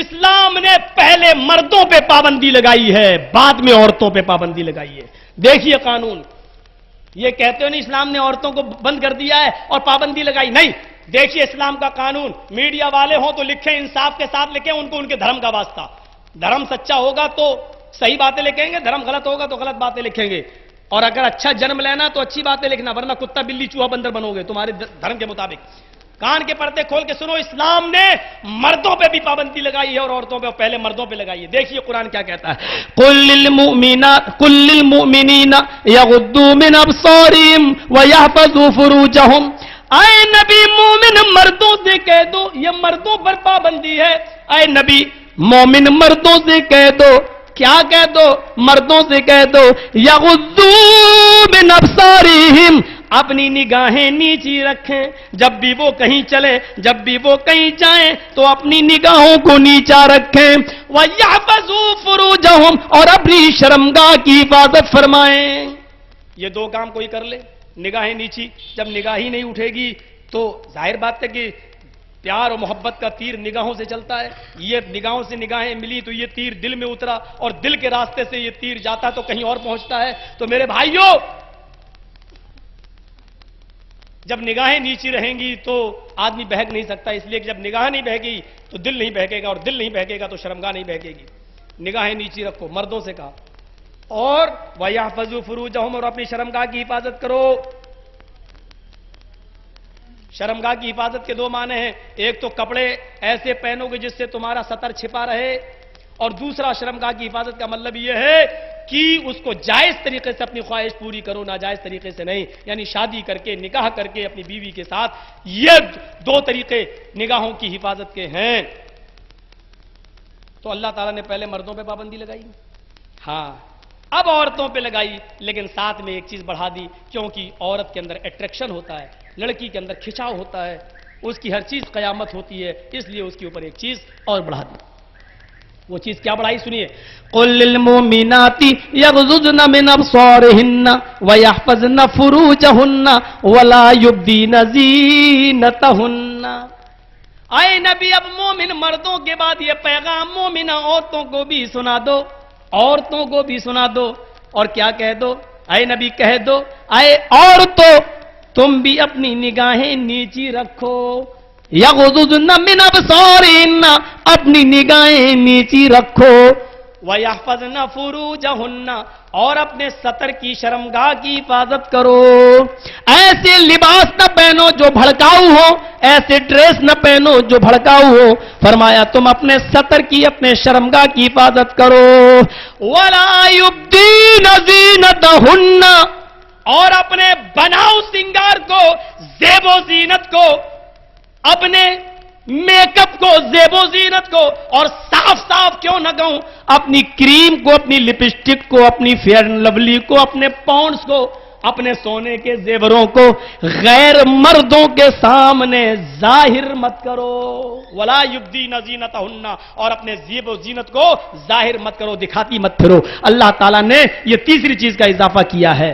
اسلام نے پہلے مردوں پہ پابندی لگائی ہے، بعد میں عورتوں پہ پابندی لگائی ہے۔ دیکھیے قانون، یہ کہتے ہو نہیں اسلام نے عورتوں کو بند کر دیا ہے اور پابندی لگائی، نہیں، دیکھیے اسلام کا قانون۔ میڈیا والے ہوں تو لکھیں، انصاف کے ساتھ لکھیں، ان کو ان کے دھرم کا واسطہ، دھرم سچا ہوگا تو صحیح باتیں لکھیں گے، دھرم غلط ہوگا تو غلط باتیں لکھیں گے، اور اگر اچھا جنم لینا تو اچھی باتیں لکھنا، ورنہ کتا بلی چوہا بندر بنو گے تمہارے دھرم کے مطابق۔ کان کے پردے کھول کے سنو، اسلام نے مردوں پہ بھی پابندی لگائی ہے اور عورتوں پہ، پہلے مردوں پہ لگائی ہے۔ دیکھیے قرآن کیا کہتا ہے، قُل لِّلْمُؤْمِنِينَ يَغُضُّوا مِنْ أَبْصَارِهِمْ وَيَحْفَظُوا فُرُوجَهُمْ۔ اے نبی مومن مردوں سے کہہ دو، یہ مردوں پر پابندی ہے، اے نبی مومن مردوں سے کہہ دو، کیا کہہ دو، مردوں سے کہہ دو، یغضوا من ابصارہم، اپنی نگاہیں نیچی رکھیں، جب بھی وہ کہیں چلے، جب بھی وہ کہیں جائیں تو اپنی نگاہوں کو نیچا رکھیں، وَيَحْفَظُوا فُرُوجَهُمْ، اور اپنی شرمگاہ کی حفاظت فرمائیں۔ یہ 2 کام کوئی کر لے، نگاہیں نیچی، جب نگاہ ہی نہیں اٹھے گی تو ظاہر بات ہے کہ پیار اور محبت کا تیر نگاہوں سے چلتا ہے، یہ نگاہوں سے نگاہیں ملی تو یہ تیر دل میں اترا، اور دل کے راستے سے یہ تیر جاتا تو کہیں اور پہنچتا ہے۔ تو میرے بھائیوں، جب نگاہیں نیچی رہیں گی تو آدمی بہک نہیں سکتا، اس لیے کہ جب نگاہ نہیں بہگی تو دل نہیں بہکے گا، اور دل نہیں بہکے گا تو شرمگاہ نہیں بہکے گی۔ نگاہیں نیچی رکھو، مردوں سے کہا، اور وَيَحْفَظُوا فُرُوجَهُمْ، اور اپنی شرمگاہ کی حفاظت کرو۔ شرمگاہ کی حفاظت کے 2 معنی ہیں، ایک تو کپڑے ایسے پہنو گے جس سے تمہارا سطر چھپا رہے، اور دوسرا شرمگاہ کی حفاظت کا مطلب یہ ہے کہ اس کو جائز طریقے سے اپنی خواہش پوری کرو، ناجائز طریقے سے نہیں، یعنی شادی کر کے، نکاح کر کے اپنی بیوی کے ساتھ، یہ 2 طریقے نگاہوں کی حفاظت کے ہیں۔ تو اللہ تعالیٰ نے پہلے مردوں پہ پابندی لگائی، ہاں اب عورتوں پہ لگائی، لیکن ساتھ میں ایک چیز بڑھا دی، کیونکہ عورت کے اندر اٹریکشن ہوتا ہے، لڑکی کے اندر کھچاؤ ہوتا ہے، اس کی ہر چیز قیامت ہوتی ہے، اس لیے اس کے اوپر ایک چیز اور بڑھا دی۔ وہ چیز کیا بڑھائی سنیے، قُل لِّلْمُؤْمِنَاتِ يَغْضُضْنَ مِنْ أَبْصَارِهِنَّ وَيَحْفَظْنَ فُرُوجَهُنَّ وَلَا يُبْدِينَ زِينَتَهُنَّ۔ اے نبی اب مومن مردوں کے بعد یہ پیغام مومنہ عورتوں کو بھی سنا دو، عورتوں کو بھی سنا دو، اور کیا کہہ دو، اے نبی کہہ دو، اے عورتوں تم بھی اپنی نگاہیں نیچی رکھو، یغضضن من ابصارہن، اپنی نگاہیں نیچی رکھو، وَيَحْفَظْنَ فُرُوجَهُنَّ، اور اپنے سطر کی شرمگاہ کی حفاظت کرو۔ ایسے لباس نہ پہنو جو بھڑکاؤ ہو، ایسے ڈریس نہ پہنو جو بھڑکاؤ ہو، فرمایا تم اپنے سطر کی، اپنے شرمگاہ کی حفاظت کرو، وَلَا يُبْدِينَ زِينَتَهُنَّ، اور اپنے بناؤ سنگار کو، زیب و زینت کو، اپنے میک اپ کو، زیب و زینت کو، اور صاف صاف کیوں نہ کہوں، اپنی کریم کو، اپنی لپسٹک کو، اپنی فیئر اینڈ لولی کو، اپنے پاؤنڈز کو، اپنے سونے کے زیوروں کو غیر مردوں کے سامنے ظاہر مت کرو، ولا یبدین زینتہن، اور اپنے زیب و زینت کو ظاہر مت کرو، دکھاتی مت پھرو۔ اللہ تعالیٰ نے یہ تیسری چیز کا اضافہ کیا ہے۔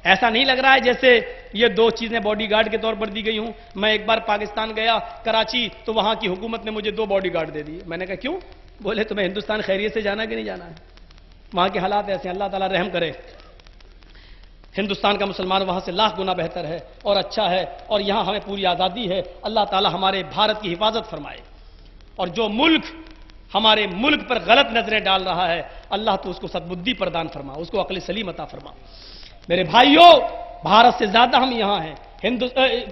ایسا نہیں لگ رہا ہے جیسے یہ 2 چیزیں باڈی گارڈ کے طور پر دی گئی ہوں۔ میں ایک بار پاکستان گیا، کراچی، تو وہاں کی حکومت نے مجھے 2 باڈی گارڈ دے دی۔ میں نے کہا کیوں؟ بولے تمہیں ہندوستان خیریت سے جانا کہ نہیں جانا ہے؟ وہاں کے حالات ایسے ہیں، اللہ تعالیٰ رحم کرے۔ ہندوستان کا مسلمان وہاں سے لاکھ گنا بہتر ہے اور اچھا ہے، اور یہاں ہمیں پوری آزادی ہے۔ اللہ تعالیٰ ہمارے بھارت کی حفاظت فرمائے، اور جو ملک ہمارے ملک پر غلط نظریں ڈال رہا ہے، اللہ تو اس کو سدبدھی پردان فرما، اس کو عقل سلیم عطا فرما۔ میرے بھائیوں، بھارت سے زیادہ ہم یہاں ہیں،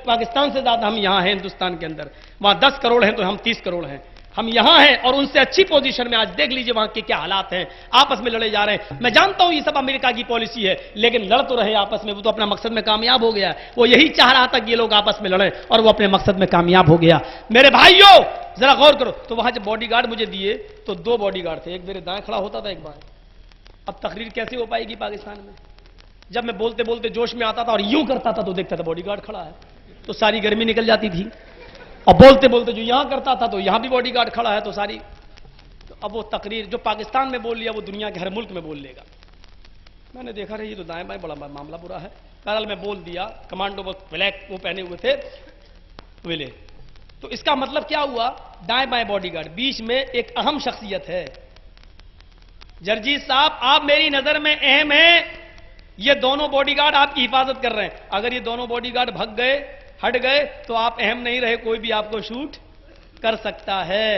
پاکستان سے زیادہ ہم یہاں ہیں ہندوستان کے اندر، وہاں 10 کروڑ ہیں تو ہم 30 کروڑ ہیں، ہم یہاں ہیں اور ان سے اچھی پوزیشن میں، آج دیکھ لیجئے وہاں کے کیا حالات ہیں، آپس میں لڑے جا رہے ہیں۔ میں جانتا ہوں یہ سب امریکہ کی پالیسی ہے، لیکن لڑ تو رہے آپس میں، وہ تو اپنا مقصد میں کامیاب ہو گیا، وہ یہی چاہ رہا تھا کہ یہ لوگ آپس میں لڑیں اور وہ اپنے مقصد میں کامیاب ہو گیا۔ میرے بھائیوں ذرا غور کرو، تو وہاں جب باڈی گارڈ مجھے دیے تو 2 باڈی گارڈ تھے، ایک میرے دائیں کھڑا ہوتا تھا، ایک بائیں۔ اب تقریر کیسے ہو پائے گی پاکستان میں؟ جب میں بولتے بولتے جوش میں آتا تھا اور یوں کرتا تھا تو دیکھتا تھا باڈی گارڈ کھڑا ہے، تو ساری گرمی نکل جاتی تھی، اور بولتے بولتے جو یہاں کرتا تھا تو یہاں بھی باڈی گارڈ کھڑا ہے، تو ساری، تو اب وہ تقریر جو پاکستان میں بول لیا وہ دنیا کے ہر ملک میں بول لے گا۔ میں نے دیکھا رہی تو دائیں بائیں بڑا معاملہ برا ہے، بہرحال میں بول دیا، کمانڈو بلیک وہ پہنے ہوئے تھے ویلے، تو اس کا مطلب کیا ہوا؟ دائیں بائیں باڈی گارڈ، بیچ میں ایک اہم شخصیت ہے۔ جرجیت صاحب آپ میری نظر میں اہم ہیں، یہ دونوں باڈی گارڈ آپ کی حفاظت کر رہے ہیں، اگر یہ دونوں باڈی گارڈ بھگ گئے، ہٹ گئے تو آپ اہم نہیں رہے، کوئی بھی آپ کو شوٹ کر سکتا ہے۔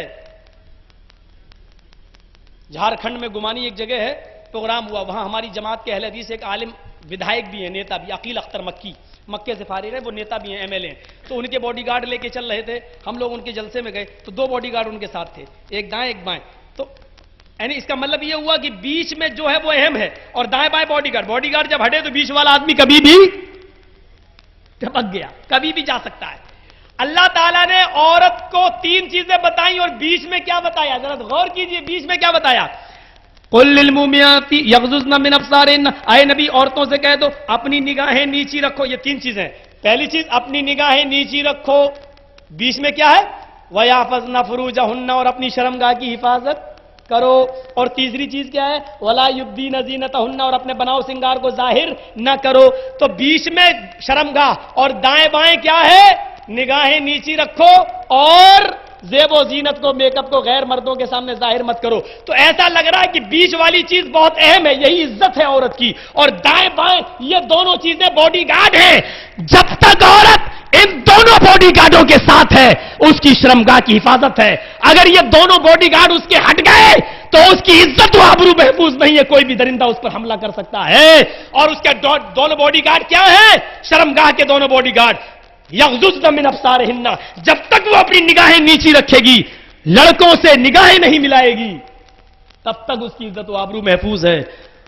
جھارکھنڈ میں گمانی ایک جگہ ہے، پروگرام ہوا، وہاں ہماری جماعت کے اہل حدیث ایک عالم ودھائک بھی ہیں، نیتا بھی، عقیل اختر مکی، مکے سے فارغ ہے، وہ نیتا بھی ہیں، ایم ایل اے ہیں، تو ان کے باڈی گارڈ لے کے چل رہے تھے، ہم لوگ ان کے جلسے میں گئے تو 2 باڈی گارڈ ان کے ساتھ تھے، ایک دائیں ایک بائیں، تو یعنی اس کا مطلب یہ ہوا کہ بیچ میں جو ہے وہ اہم ہے، اور دائیں بائیں باڈی گارڈ جب ہٹے تو بیچ والا آدمی کبھی بھی بھگ گیا، کبھی بھی جا سکتا ہے۔ اللہ تعالیٰ نے عورت کو 3 چیزیں بتائیں اور بیچ میں کیا بتایا، ذرا غور کیجئے، بیچ میں کیا بتایا؟ قُلْ لِلْمُؤْمِنَاتِ يَغْضُضْنَ مِنْ أَبْصَارِهِنَّ، اے نبی عورتوں سے کہہ دو اپنی نگاہیں نیچی رکھو، یہ 3 چیزیں، پہلی چیز اپنی نگاہیں نیچی رکھو، بیچ میں کیا ہے؟ وَيَحْفَظْنَ فُرُوجَهُنَّ، اور اپنی شرمگاہ کی حفاظت کرو، اور تیسری چیز کیا ہے؟ وَلَا يُبْدِينَ زِينَتَهُنَّ، اور اپنے بناؤ سنگار کو ظاہر نہ کرو، تو بیچ میں شرمگاہ اور دائیں بائیں کیا ہے؟ نگاہیں نیچی رکھو اور زیب و زینت کو، میک اپ کو غیر مردوں کے سامنے ظاہر مت کرو۔ تو ایسا لگ رہا ہے کہ بیچ والی چیز بہت اہم ہے، یہی عزت ہے عورت کی، اور دائیں بائیں یہ دونوں چیزیں باڈی گارڈ ہیں۔ جب تک عورت ان دونوں باڈی گارڈوں کے ساتھ ہے اس کی شرمگاہ کی حفاظت ہے، اگر یہ دونوں باڈی گارڈ اس کے ہٹ گئے تو اس کی عزت و آبرو محفوظ نہیں ہے، کوئی بھی درندہ اس پر حملہ کر سکتا ہے۔ اور اس کے دونوں باڈی گارڈ کیا ہیں؟ شرمگاہ کے دونوں باڈی گارڈ، یغضضن من ابصارہن، جب تک وہ اپنی نگاہیں نیچی رکھے گی، لڑکوں سے نگاہیں نہیں ملائے گی، تب تک اس کی عزت و آبرو محفوظ ہے۔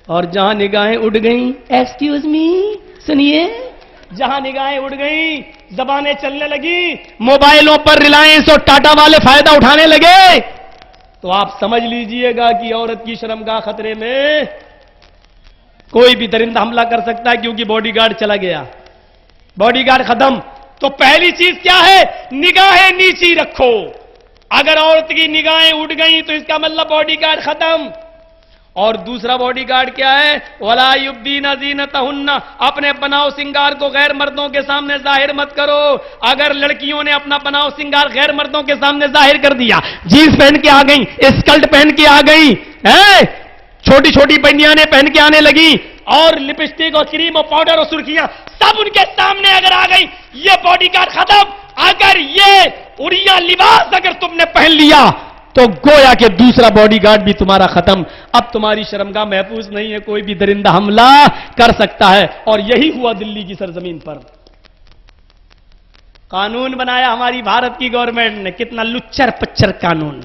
اور جہاں نگاہیں اڑ گئیں، ایکسکیوز می، سنیے، جہاں نگاہیں اڑ گئیں، زبانیں چلنے لگی، موبائلوں پر ریلائنس اور ٹاٹا والے فائدہ اٹھانے لگے، تو آپ سمجھ لیجئے گا کہ عورت کی شرمگاہ خطرے میں، کوئی بھی درندہ حملہ کر سکتا ہے کیونکہ باڈی گارڈ چلا گیا، باڈی گارڈ ختم۔ تو پہلی چیز کیا ہے؟ نگاہیں نیچی رکھو، اگر عورت کی نگاہیں اٹھ گئیں تو اس کا مطلب باڈی گارڈ ختم۔ اور دوسرا باڈی گارڈ کیا ہے؟ وَلَا يُبْدِينَ زِينَتَهُنَّ، اپنے بناؤ سنگار کو غیر مردوں کے سامنے ظاہر مت کرو۔ اگر لڑکیوں نے اپنا بناؤ سنگار غیر مردوں کے سامنے ظاہر کر دیا، جینس پہن کے آ گئیں، اسکرٹ پہن کے آ گئیں، چھوٹی چھوٹی بنیانیں پہن کے آنے لگی، اور لپسٹک اور کریم اور پاؤڈر اور سرخیاں سب ان کے سامنے اگر آ گئی، یہ باڈی گارڈ ختم۔ اگر یہ اڑیا لباس اگر تم نے پہن لیا تو گویا کہ دوسرا باڈی گارڈ بھی تمہارا ختم، اب تمہاری شرمگاہ محفوظ نہیں ہے، کوئی بھی درندہ حملہ کر سکتا ہے۔ اور یہی ہوا دلی کی سرزمین پر، قانون بنایا ہماری بھارت کی گورنمنٹ نے، کتنا لچر پچر قانون،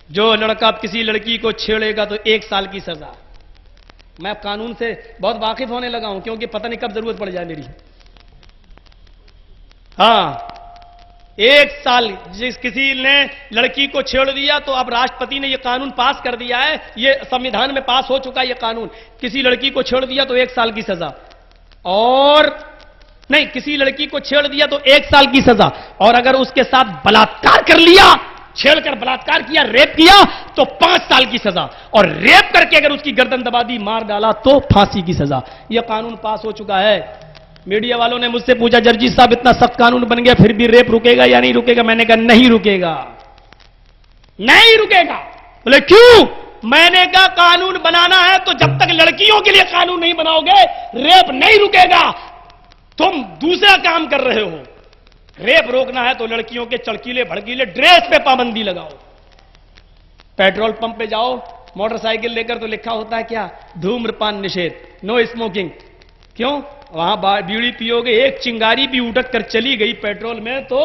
جو لڑکا کسی لڑکی کو چھیڑے گا تو 1 سال کی سزا۔ میں قانون سے بہت واقف ہونے لگا ہوں کیونکہ پتہ نہیں کب ضرورت پڑ جائے میری۔ ہاں، 1 سال، جس کسی نے لڑکی کو چھیڑ دیا تو اب راشٹرپتی نے یہ قانون پاس کر دیا ہے، یہ سمویدھان میں پاس ہو چکا ہے یہ قانون، کسی لڑکی کو چھیڑ دیا تو 1 سال کی سزا، اور نہیں، کسی لڑکی کو چھیڑ دیا تو 1 سال کی سزا، اور اگر اس کے ساتھ بلاత్కాر کر لیا، چھیڑ کر بلاత్కాر کیا، ریپ کیا تو 5 سال کی سزا، اور ریپ کر کے اگر اس کی گردن دبا دی، مار ڈالا تو پھانسی کی سزا۔ یہ قانون پاس ہو چکا ہے۔ میڈیا والوں نے مجھ سے پوچھا جرجیت صاحب اتنا سخت قانون بن گیا پھر بھی ریپ رکے گا یا نہیں رکے گا؟ میں نے کہا نہیں رکے گا، نہیں رکے گا۔ بولے کیوں؟ میں نے کہا قانون بنانا ہے تو جب تک لڑکیوں کے لیے قانون نہیں بناؤ گے ریپ نہیں رکے گا۔ تم دوسرا کام کر رہے ہو، ریپ روکنا ہے تو لڑکیوں کے چڑکیلے بھڑکیلے ڈریس پہ پابندی لگاؤ۔ پیٹرول پمپ پہ جاؤ موٹر سائیکل لے کر تو لکھا ہوتا ہے کیا؟ دھومر پان نشید، نو اسموکنگ، کیوں؟ وہاں بیڑی پیو گے، ایک چنگاری بھی اٹک کر چلی گئی پیٹرول میں تو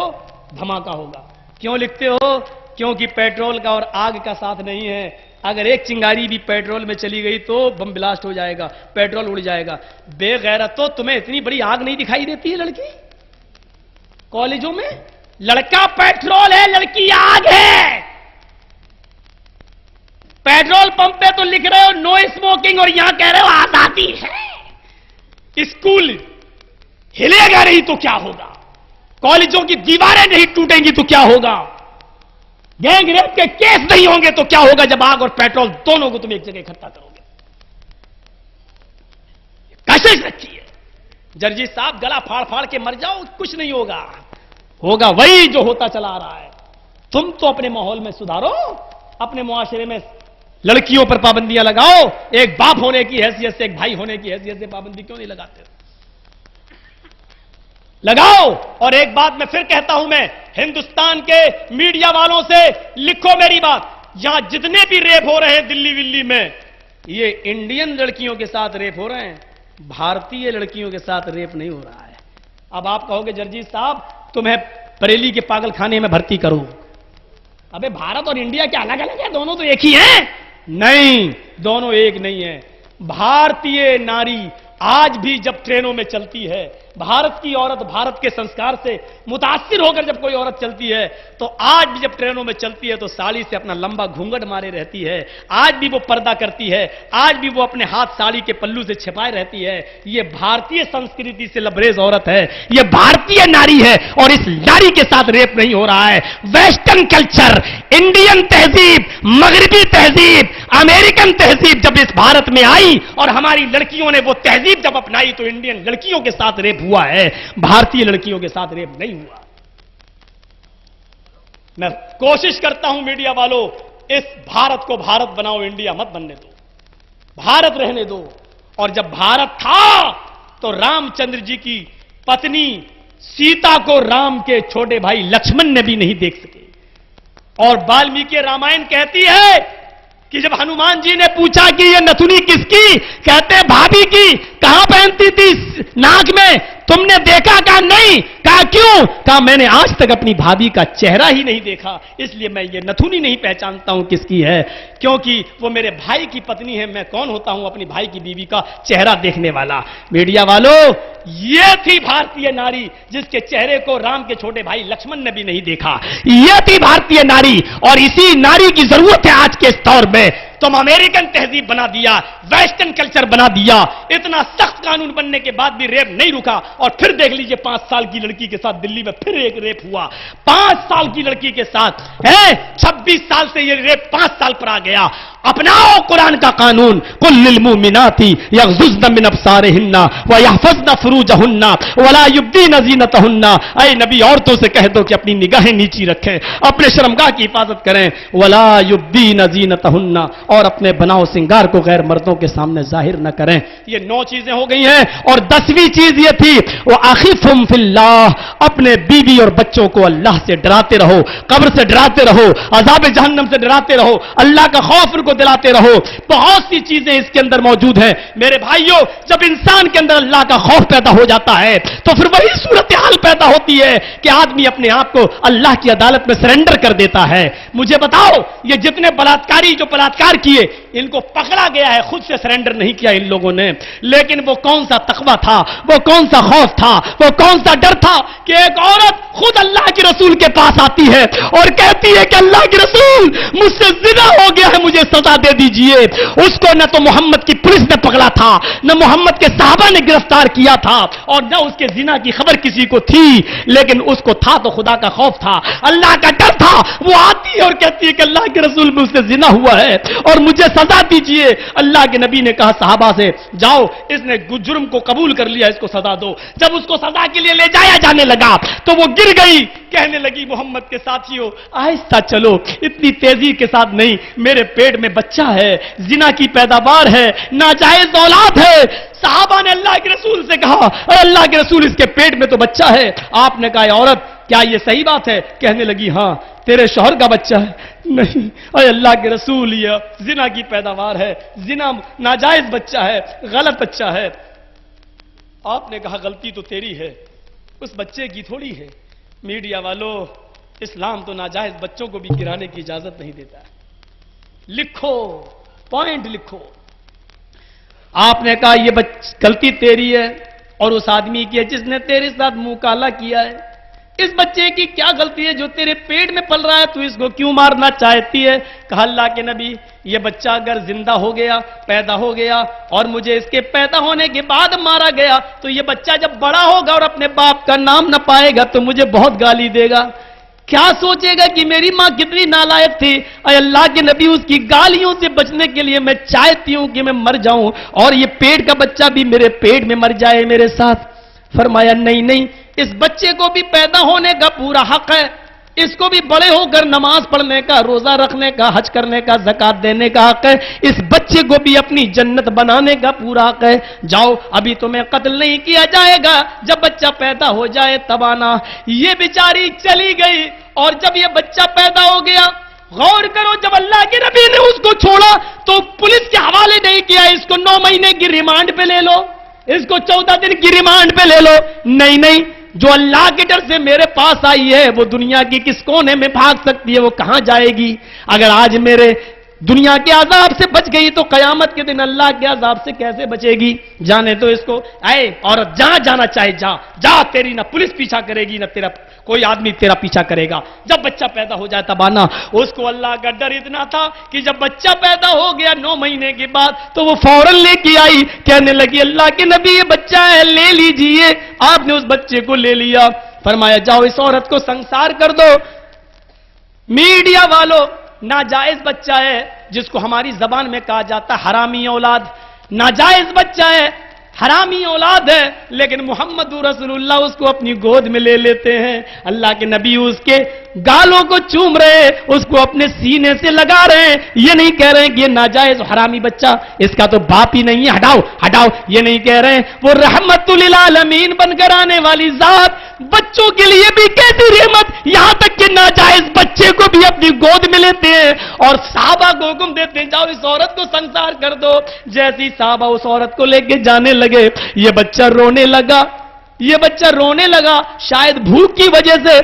دھماکہ ہوگا. کیوں لکھتے ہو؟ کیونکہ پیٹرول کا اور آگ کا ساتھ نہیں ہے. اگر ایک چنگاری بھی پیٹرول میں چلی گئی تو بم بلاسٹ ہو جائے گا، پیٹرول اڑ جائے گا. بے غیرتو، تمہیں اتنی بڑی آگ نہیں دکھائی دیتی ہے لڑکی؟ کالجوں میں لڑکا پیٹرول ہے، لڑکی آگ ہے. پیٹرول پمپ پہ تو لکھ رہے ہو نو اسموکنگ اور یہاں کہہ رہے ہو آزادی ہے. اسکول ہلے گا نہیں تو کیا ہوگا؟ کالجوں کی دیواریں نہیں ٹوٹیں گی تو کیا ہوگا؟ گینگ ریپ کے کیس نہیں ہوں گے تو کیا ہوگا جب آگ اور پیٹرول دونوں کو تم ایک جگہ اکٹھا کرو گے؟ کشش رکھی ہے. جرجی صاحب گلا پھاڑ پھاڑ کے مر جاؤ، کچھ نہیں ہوگا. ہوگا وہی جو ہوتا چلا آ رہا ہے. تم تو اپنے ماحول میں سدھارو، اپنے معاشرے میں لڑکیوں پر پابندیاں لگاؤ. ایک باپ ہونے کی حیثیت سے، ایک بھائی ہونے کی حیثیت سے پابندی کیوں نہیں لگاتے؟ لگاؤ. اور ایک بات میں پھر کہتا ہوں، میں ہندوستان کے میڈیا والوں سے لکھو میری بات. یہاں جتنے بھی ریپ ہو رہے ہیں دلی ولی میں، یہ انڈین لڑکیوں کے ساتھ ریپ ہو رہے ہیں، بھارتی لڑکیوں کے ساتھ ریپ نہیں ہو رہا ہے. اب آپ کہو گے جرجیت صاحب تمہیں بریلی کے پاگل خانے میں بھرتی کروں. ابے بھارت اور انڈیا کیا الگ الگ ہے؟ دونوں تو ایک ہی ہیں. نہیں، دونوں ایک نہیں ہیں. بھارتی ناری آج بھی جب ٹرینوں میں چلتی ہے، بھارت کی عورت بھارت کے سنسکار سے متاثر ہو کر جب کوئی عورت چلتی ہے تو آج بھی جب ٹرینوں میں چلتی ہے تو ساڑی سے اپنا لمبا گھونگٹ مارے رہتی ہے. آج بھی وہ پردہ کرتی ہے، آج بھی وہ اپنے ہاتھ ساڑی کے پلو سے چھپائے رہتی ہے. یہ بھارتی سنسکرتی سے لبریز عورت ہے، یہ بھارتی ناری ہے. اور اس ناری کے ساتھ ریپ نہیں ہو رہا ہے. ویسٹرن کلچر، انڈین تہذیب، مغربی تہذیب، امریکن تہذیب جب اس بھارت میں آئی اور ہماری لڑکیوں نے وہ تہذیب جب اپنائی تو انڈین لڑکیوں کے ساتھ ریپ ہوا ہے، بھارتی لڑکیوں کے ساتھ ریپ نہیں ہوا. میں کوشش کرتا ہوں میڈیا والوں، اس بھارت کو بھارت بناؤ، انڈیا مت بننے دو، بھارت رہنے دو. اور جب بھارت تھا تو رام چندر جی کی پتنی سیتا کو رام کے چھوٹے بھائی لکشمن نے بھی نہیں دیکھ سکے. اور والمیکی رامائن کہتی ہے کہ جب ہنومان جی نے پوچھا کہ یہ نتھنی کس کی، کہتے بھابھی کی. کہاں پہنتی تھی؟ ناک میں. تم نے دیکھا؟ کہا نہیں. کہا کیوں؟ کہا میں نے آج تک اپنی بھابھی کا چہرہ ہی نہیں دیکھا، اس لیے میں یہ نتھنی نہیں پہچانتا ہوں کس کی ہے، کیونکہ وہ میرے بھائی کی پتنی ہے. میں کون ہوتا ہوں اپنی بھائی کی بیوی کا چہرہ دیکھنے والا؟ میڈیا والوں، یہ تھی بھارتی ناری جس کے چہرے کو رام کے چھوٹے بھائی لکشمن نے بھی نہیں دیکھا. یہ تھی بھارتی ناری. اور اسی ناری کی ضرورت ہے آج کے اس دور میں. تم امریکن تہذیب بنا دیا، ویسٹرن کلچر بنا دیا. اتنا سخت قانون بننے کے بعد بھی ریپ نہیں رکا. اور پھر دیکھ لیجئے 5 سال کی لڑکی کے ساتھ دلی میں پھر ایک ریپ ہوا. 5 سال کی لڑکی کے ساتھ 26 سال سے یہ ریپ 5 سال پر آ گیا. اپناؤ قرآن کا قانون. قل للمؤمنات یغضضن من ابصارهن ويحفظن فروجهن ولا يبدين زینتهن. اے نبی، عورتوں سے کہہ دو کہ اپنی نگاہیں نیچی رکھیں، اپنے شرمگاہ کی حفاظت کریں. ولا يبدين زینتهن، اور اپنے بناؤ سنگار کو غیر مردوں کے سامنے ظاہر نہ کریں. یہ 9 چیزیں ہو گئی ہیں. اور 10ویں چیز یہ تھی وَأَخِفْهُمْ فِي اللَّهِ، اپنے بیوی اور بچوں کو اللہ سے ڈراتے رہو، قبر سے ڈراتے رہو، عذاب جہنم سے ڈراتے رہو، اللہ کا خوف ان کو دلاتے رہو. بہت سی چیزیں اس کے اندر موجود ہیں. میرے بھائیوں، جب انسان کے اندر اللہ کا خوف پیدا ہو جاتا ہے تو پھر وہی صورتحال پیدا ہوتی ہے کہ آدمی اپنے آپ کو اللہ کی عدالت میں سرنڈر کر دیتا ہے. مجھے بتاؤ، یہ جتنے بلاತ್ಕಾری جو بلاತ್کار کیے ان کو پکڑا گیا ہے، خود سے سرنڈر نہیں کیا ان لوگوں نے. لیکن وہ کون سا تقویٰ تھا، وہ کون سا خوف تھا، وہ کون سا ڈر تھا کہ ایک عورت خود اللہ کے رسول کے پاس آتی ہے اور کہتی ہے کہ اللہ کے رسول مجھ سے زنا ہو گیا ہے، مجھے سزا دے دیجئے. اس کو نہ تو محمد کی پولیس نے پکڑا تھا، نہ محمد کے صحابہ نے گرفتار کیا تھا، اور نہ اس کے زنا کی خبر کسی کو تھی. لیکن اس کو تھا تو خدا کا خوف تھا، اللہ کا ڈر تھا. وہ آتی ہے اور کہتی ہے کہ اللہ کے رسول مجھ سے زنا ہوا ہے اور مجھے سزا دیجئے. اللہ کے نبی نے کہا صحابہ سے، جاؤ، اس نے جرم کو قبول کر لیا، اس کو سزا دو. جب اس کو سزا کے لیے لے جایا جانے لگا تو وہ گر گئی، کہنے لگی محمد کے ساتھیوں آہستہ چلو، اتنی تیزی کے ساتھ نہیں، میرے پیٹ میں بچہ ہے، زنا کی پیداوار ہے، ناجائز اولاد ہے. صحابہ نے اللہ کے رسول سے کہا، اے اللہ کے رسول اس کے پیٹ میں تو بچہ ہے. آپ نے کہا عورت کیا یہ صحیح بات ہے؟ کہنے لگی ہاں. تیرے شوہر کا بچہ ہے؟ نہیں. اے اللہ کے رسول یہ زنا کی پیداوار ہے، زنا ناجائز بچہ ہے، غلط بچہ ہے. آپ نے کہا غلطی تو تیری ہے، اس بچے کی تھوڑی ہے۔ میڈیا والوں، اسلام تو ناجائز بچوں کو بھی گرانے کی اجازت نہیں دیتا ہے۔ لکھو، پوائنٹ لکھو۔ آپ نے کہا یہ غلطی تیری ہے اور اس آدمی کی ہے جس نے تیرے ساتھ منہ کالا کیا ہے۔ اس بچے کی کیا غلطی ہے جو تیرے پیٹ میں پل رہا ہے، تو اس کو کیوں مارنا چاہتی ہے؟ کہا اللہ کے نبی، یہ بچہ اگر زندہ ہو گیا، پیدا ہو گیا اور مجھے اس کے پیدا ہونے کے بعد مارا گیا تو یہ بچہ جب بڑا ہوگا اور اپنے باپ کا نام نہ پائے گا تو مجھے بہت گالی دے گا۔ کیا سوچے گا کہ میری ماں کتنی نالائق تھی؟ اے اللہ کے نبی، اس کی گالیوں سے بچنے کے لیے میں چاہتی ہوں کہ میں مر جاؤں اور یہ پیٹ کا بچہ بھی میرے پیٹ میں مر جائے میرے ساتھ۔ فرمایا نہیں نہیں، اس بچے کو بھی پیدا ہونے کا پورا حق ہے، اس کو بھی بڑے ہو کر نماز پڑھنے کا، روزہ رکھنے کا، حج کرنے کا، زکات دینے کا حق ہے، اس بچے کو بھی اپنی جنت بنانے کا پورا حق ہے۔ جاؤ، ابھی تمہیں قتل نہیں کیا جائے گا، جب بچہ پیدا ہو جائے تب آنا۔ یہ بیچاری چلی گئی اور جب یہ بچہ پیدا ہو گیا، غور کرو، جب اللہ کے نبی نے اس کو چھوڑا تو پولیس کے حوالے نہیں کیا، اس کو 9 مہینے کی ریمانڈ پہ لے لو، اس کو 14 دن کی ریمانڈ پہ لے لو۔ نہیں نہیں، جو اللہ کے ڈر سے میرے پاس آئی ہے وہ دنیا کی کس کونے میں بھاگ سکتی ہے، وہ کہاں جائے گی؟ اگر آج میرے دنیا کے عذاب سے بچ گئی تو قیامت کے دن اللہ کے عذاب سے کیسے بچے گی؟ جانے تو اس کو، اے عورت جہاں جانا چاہے جا جا، تیری نہ پولیس پیچھا کرے گی نہ تیرا کوئی آدمی تیرا پیچھا کرے گا، جب بچہ پیدا ہو جائے تب آنا۔ اس کو اللہ کا ڈر اتنا تھا کہ جب بچہ پیدا ہو گیا 9 مہینے کے بعد تو وہ فوراً لے کے آئی، کہنے لگی اللہ کے نبی یہ بچہ ہے لے لیجئے۔ آپ نے اس بچے کو لے لیا، فرمایا جاؤ اس عورت کو سنسار کر دو۔ میڈیا والوں، ناجائز بچہ ہے جس کو ہماری زبان میں کہا جاتا ہے حرامی اولاد، ناجائز بچہ ہے، حرامی اولاد ہے، لیکن محمد رسول اللہ اس کو اپنی گود میں لے لیتے ہیں۔ اللہ کے نبی اس کے گالوں کو چوم رہے، اس کو اپنے سینے سے لگا رہے ہیں، یہ نہیں کہہ رہے ہیں کہ یہ ناجائز حرامی بچہ اس کا تو باپ ہی نہیں ہے، ہٹاؤ ہٹاؤ، یہ نہیں کہہ رہے ہیں۔ وہ رحمت للعالمین بن کر آنے والی ذات بچوں کے لیے بھی کیسی رحمت، یہاں تک کہ ناجائز بچے کو بھی اپنی گود میں لیتے ہیں اور صحابہ کو حکم دیتے ہیں جاؤ اس عورت کو سنسار کر دو۔ جیسی صحابہ اس عورت کو لے کے جانے لگے، یہ بچہ رونے لگا، شاید بھوک کی وجہ سے۔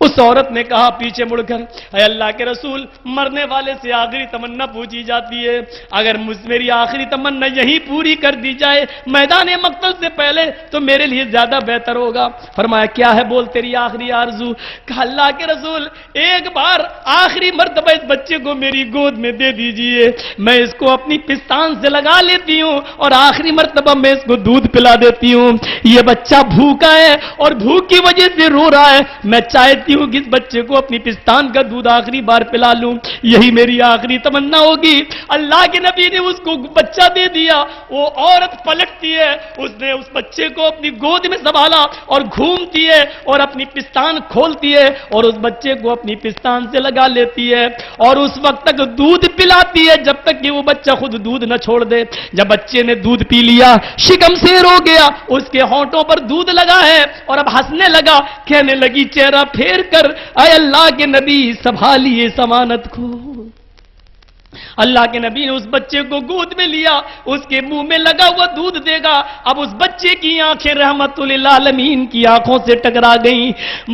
اس عورت نے کہا پیچھے مڑ کر، اے اللہ کے رسول، مرنے والے سے آخری تمنا پوچھی جاتی ہے، اگر میری آخری تمنا یہی پوری کر دی جائے میدان مقتل سے پہلے تو میرے لیے زیادہ بہتر ہوگا۔ فرمایا کیا ہے بول تیری آخری آرزو؟ کہا اللہ کے رسول ایک بار آخری مرتبہ اس بچے کو میری گود میں دے دیجئے، میں اس کو اپنی پستان سے لگا لیتی ہوں اور آخری مرتبہ میں اس کو دودھ پلا دیتی ہوں۔ یہ بچہ بھوکا ہے اور بھوک کی وجہ سے رو رہا ہے، میں چاہتی ہوں کہ اس بچے کو اپنی پستان کا دودھ آخری بار پلا لوں، یہی میری آخری تمنا ہوگی۔ اللہ کے نبی نے اس کو بچہ دے دیا، وہ عورت پلٹتی ہے، اس نے اس بچے کو اپنی گود میں سنبھالا اور گھومتی ہے اور اپنی پستان کھولتی ہے اور اس بچے کو اپنی پستان سے لگا لیتی ہے اور اس وقت تک دودھ پلاتی ہے جب تک کہ وہ بچہ خود دودھ نہ چھوڑ دے۔ جب بچے نے دودھ پی لیا، شکم سیر ہو گیا، اس کے ہونٹوں پر دودھ لگا ہے اور اب ہنسنے لگا، کہنے لگی چہرہ پھیر کر، اے اللہ کے نبی سنبھالیے سمانت کو۔ اللہ کے نبی نے اس بچے کو گود میں لیا، اس کے منہ میں لگا ہوا دودھ دے گا۔ اب اس بچے کی آنکھیں رحمت للعالمین کی آنکھوں سے ٹکرا گئیں،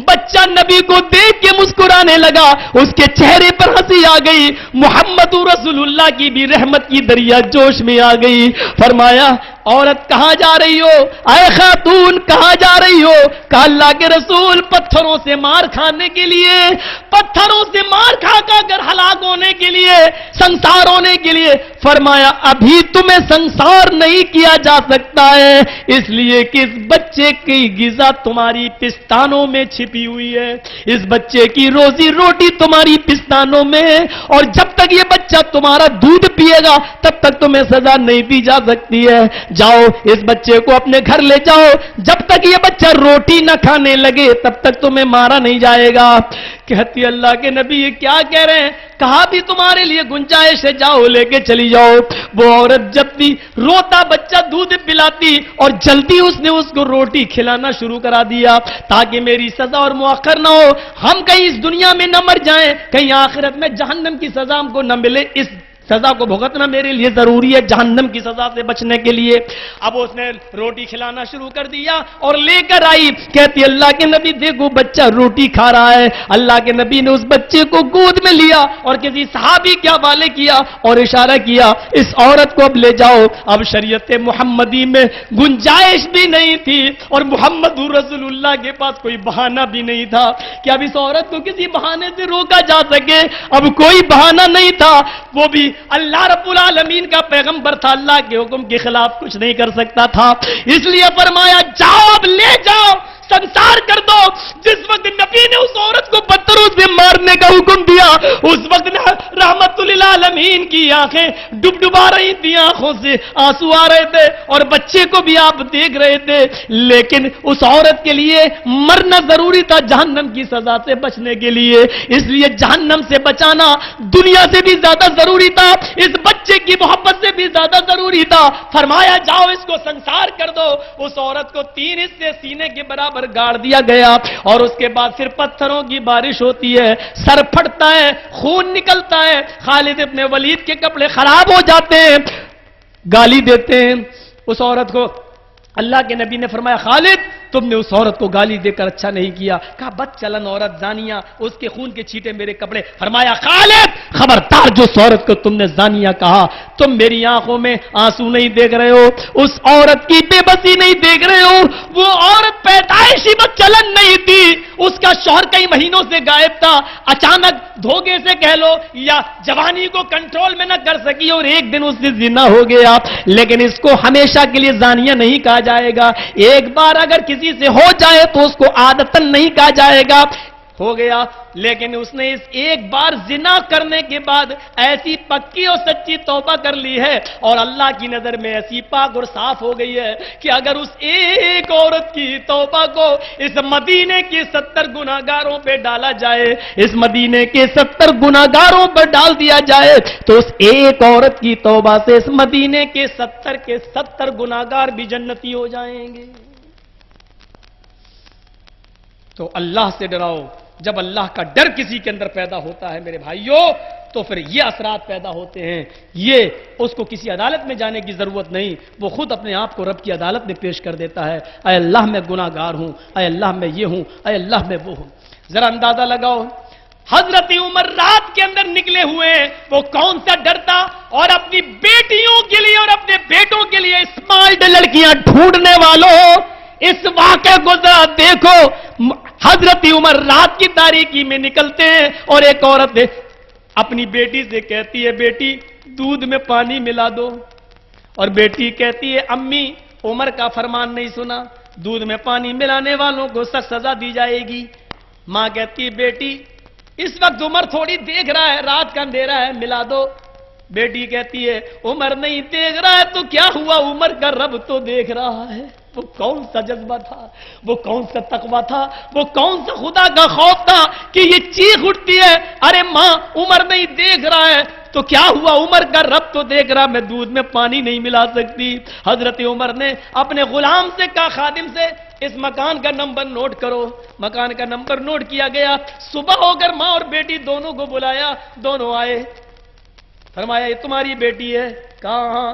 بچہ نبی کو دیکھ کے مسکرانے لگا، اس کے چہرے پر ہنسی آ گئی، محمد رسول اللہ کی بھی رحمت کی دریا جوش میں آ گئی۔ فرمایا عورت کہاں جا رہی ہو؟ اے خاتون کہاں جا رہی ہو؟ کہا اللہ کے رسول پتھروں سے مار کھانے کے لیے، پتھروں سے مار کھا کر ہلاک ہونے کے لیے، سنسار ہونے کے لیے۔ فرمایا ابھی تمہیں سنسار نہیں کیا جا سکتا ہے، اس لیے کہ اس بچے کی غذا تمہاری پستانوں میں چھپی ہوئی ہے، اس بچے کی روزی روٹی تمہاری پستانوں میں ہے، اور جب تک یہ بچہ تمہارا دودھ پیے گا تب تک تمہیں سزا نہیں دی جا سکتی ہے۔ جاؤ اس بچے کو اپنے گھر لے جاؤ، جب تک یہ بچہ روٹی نہ کھانے لگے تب تک تمہیں مارا نہیں جائے گا۔ کہتی اللہ کے نبی یہ کیا کہہ رہے ہیں؟ کہا بھی تمہارے لیے گنجائش ہے، جاؤ لے کے چلی جاؤ۔ وہ عورت جب بھی روتا بچہ دودھ پلاتی اور جلدی اس نے اس کو روٹی کھلانا شروع کرا دیا تاکہ میری سزا اور مؤخر نہ ہو، ہم کہیں اس دنیا میں نہ مر جائیں، کہیں آخرت میں جہنم کی سزا ہم کو نہ ملے، اس سزا کو بھگتنا میرے لیے ضروری ہے جہنم کی سزا سے بچنے کے لیے. اب اس نے روٹی کھلانا شروع کر دیا اور لے کر آئی. کہتی اللہ کے نبی دیکھو بچہ روٹی کھا رہا ہے. اللہ کے نبی نے اس بچے کو گود میں لیا اور کسی صحابی کے حوالے کیا اور اشارہ کیا اس عورت کو اب لے جاؤ. اب شریعت محمدی میں گنجائش بھی نہیں تھی اور محمد رسول اللہ کے پاس کوئی بہانہ بھی نہیں تھا کہ اب اس عورت کو کسی بہانے سے روکا جا سکے. اب کوئی بہانہ نہیں تھا. وہ بھی اللہ رب العالمین کا پیغمبر تھا, اللہ کے حکم کے خلاف کچھ نہیں کر سکتا تھا. اس لیے فرمایا جاؤ اب لے جاؤ سنسار کر دو. جس وقت نبی نے اس عورت کو پتھروں سے مارنے کا حکم دیا اس وقت رحمت للعالمین کی آنکھیں ڈبڈبا رہی تھی, آنکھوں سے آنسو آ رہے تھے اور بچے کو بھی آپ دیکھ رہے تھے. لیکن اس عورت کے لیے مرنا ضروری تھا جہنم کی سزا سے بچنے کے لیے. اس لیے جہنم سے بچانا دنیا سے بھی زیادہ ضروری تھا, اس بچے کی محبت سے بھی زیادہ ضروری تھا. فرمایا جاؤ اس کو سنسار کر دو. اس عورت کو 3 حصے سینے کے برابر گاڑ دیا گیا اور اس کے بعد پھر پتھروں کی بارش ہوتی ہے, سر پھٹتا ہے, خون نکلتا ہے. خالد ابن ولید کے کپڑے خراب ہو جاتے ہیں, گالی دیتے ہیں اس عورت کو. اللہ کے نبی نے فرمایا خالد تم نے اس عورت کو گالی دے کر اچھا نہیں کیا. کہا بد چلن عورت زانیہ, اس کے خون کے چھینٹے میرے کپڑے. فرمایا خالد خبردار جو اس عورت کو تم نے زانیہ کہا تم میری آنکھوں میں آنسو نہیں دیکھ رہے ہو, اس عورت کی بے بسی نہیں دیکھ رہے ہو. وہ عورت پیدائشی بد چلن نہیں تھی, اس کا شوہر کئی مہینوں سے غائب تھا. اچانک دھوکے سے کہہ لو یا جوانی کو کنٹرول میں نہ کر سکی اور ایک دن اس سے زنا ہو گیا. لیکن اس کو ہمیشہ کے لیے زانیہ نہیں کہا جائے گا. ایک بار اگر کسی سے ہو جائے تو اس کو عادتاً نہیں کہا جائے گا. ہو گیا, لیکن اس نے اس ایک بار زنا کرنے کے بعد ایسی پکی اور سچی توبہ کر لی ہے اور اللہ کی نظر میں ایسی پاک اور صاف ہو گئی ہے کہ اگر اس ایک عورت کی توبہ کو اس مدینے کے 70 گناہگاروں پہ ڈالا جائے, اس مدینے کے 70 گناہگاروں پر ڈال دیا جائے تو اس ایک عورت کی توبہ سے اس مدینے کے 70 گناہگار بھی جنتی ہو جائیں گے. تو اللہ سے ڈراؤ. جب اللہ کا ڈر کسی کے اندر پیدا ہوتا ہے میرے بھائیوں تو پھر یہ اثرات پیدا ہوتے ہیں. یہ اس کو کسی عدالت میں جانے کی ضرورت نہیں, وہ خود اپنے آپ کو رب کی عدالت میں پیش کر دیتا ہے. اے اللہ میں گناہ گار ہوں, اے اللہ میں یہ ہوں, اے اللہ میں وہ ہوں. ذرا اندازہ لگاؤ حضرت عمر رات کے اندر نکلے ہوئے, وہ کون سا ڈر تھا اور اپنی بیٹیوں کے لیے اور اپنے بیٹوں کے لیے اسمارٹ لڑکیاں ڈھونڈنے والوں اس واقعے کو ذرا دیکھو. حضرت عمر رات کی تاریکی میں نکلتے ہیں اور ایک عورت اپنی بیٹی سے کہتی ہے بیٹی دودھ میں پانی ملا دو, اور بیٹی کہتی ہے امی عمر کا فرمان نہیں سنا, دودھ میں پانی ملانے والوں کو سخت سزا دی جائے گی. ماں کہتی ہے بیٹی اس وقت عمر تھوڑی دیکھ رہا ہے, رات کا اندھیرا ہے, ملا دو. بیٹی کہتی ہے عمر نہیں دیکھ رہا ہے تو کیا ہوا, عمر کا رب تو دیکھ رہا ہے. وہ کون سا جذبہ تھا, وہ کون سا تقویٰ تھا, وہ کون سا خدا کا خوف تھا کہ یہ چیخ اٹھتی ہے ارے ماں عمر نہیں دیکھ رہا ہے تو کیا ہوا, عمر کا رب تو دیکھ رہا, میں دودھ میں پانی نہیں ملا سکتی. حضرت عمر نے اپنے غلام سے کہا خادم سے اس مکان کا نمبر نوٹ کرو. مکان کا نمبر نوٹ کیا گیا. صبح ہو کر ماں اور بیٹی دونوں کو بلایا, دونوں آئے. فرمایا یہ تمہاری بیٹی ہے؟ کہا ہاں.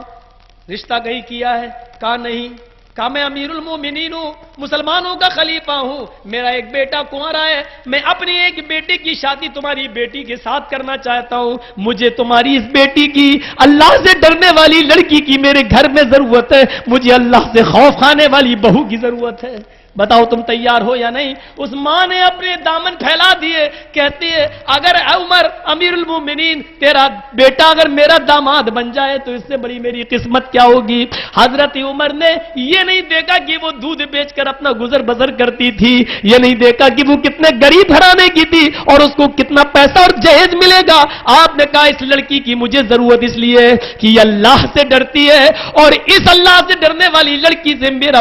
رشتہ کہیں کیا ہے؟ کہا نہیں. کہا میں امیر المومنین ہوں, مسلمانوں کا خلیفہ ہوں, میرا ایک بیٹا کنوارا ہے, میں اپنی ایک بیٹی کی شادی تمہاری بیٹی کے ساتھ کرنا چاہتا ہوں. مجھے تمہاری اس بیٹی کی اللہ سے ڈرنے والی لڑکی کی میرے گھر میں ضرورت ہے, مجھے اللہ سے خوف کھانے والی بہو کی ضرورت ہے. بتاؤ تم تیار ہو یا نہیں؟ اس ماں نے اپنے دامن پھیلا دیے, کہتی ہے اگر عمر امیر المومنین تیرا بیٹا اگر میرا داماد بن جائے تو اس سے بڑی میری قسمت کیا ہوگی. حضرت عمر نے یہ نہیں دیکھا کہ وہ دودھ بیچ کر اپنا گزر بسر کرتی تھی, یہ نہیں دیکھا کہ وہ کتنے غریب گھرانے کی تھی اور اس کو کتنا پیسہ اور جہیز ملے گا. آپ نے کہا اس لڑکی کی مجھے ضرورت اس لیے کہ یہ اللہ سے ڈرتی ہے اور اس اللہ سے ڈرنے والی لڑکی سے میرا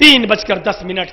3:10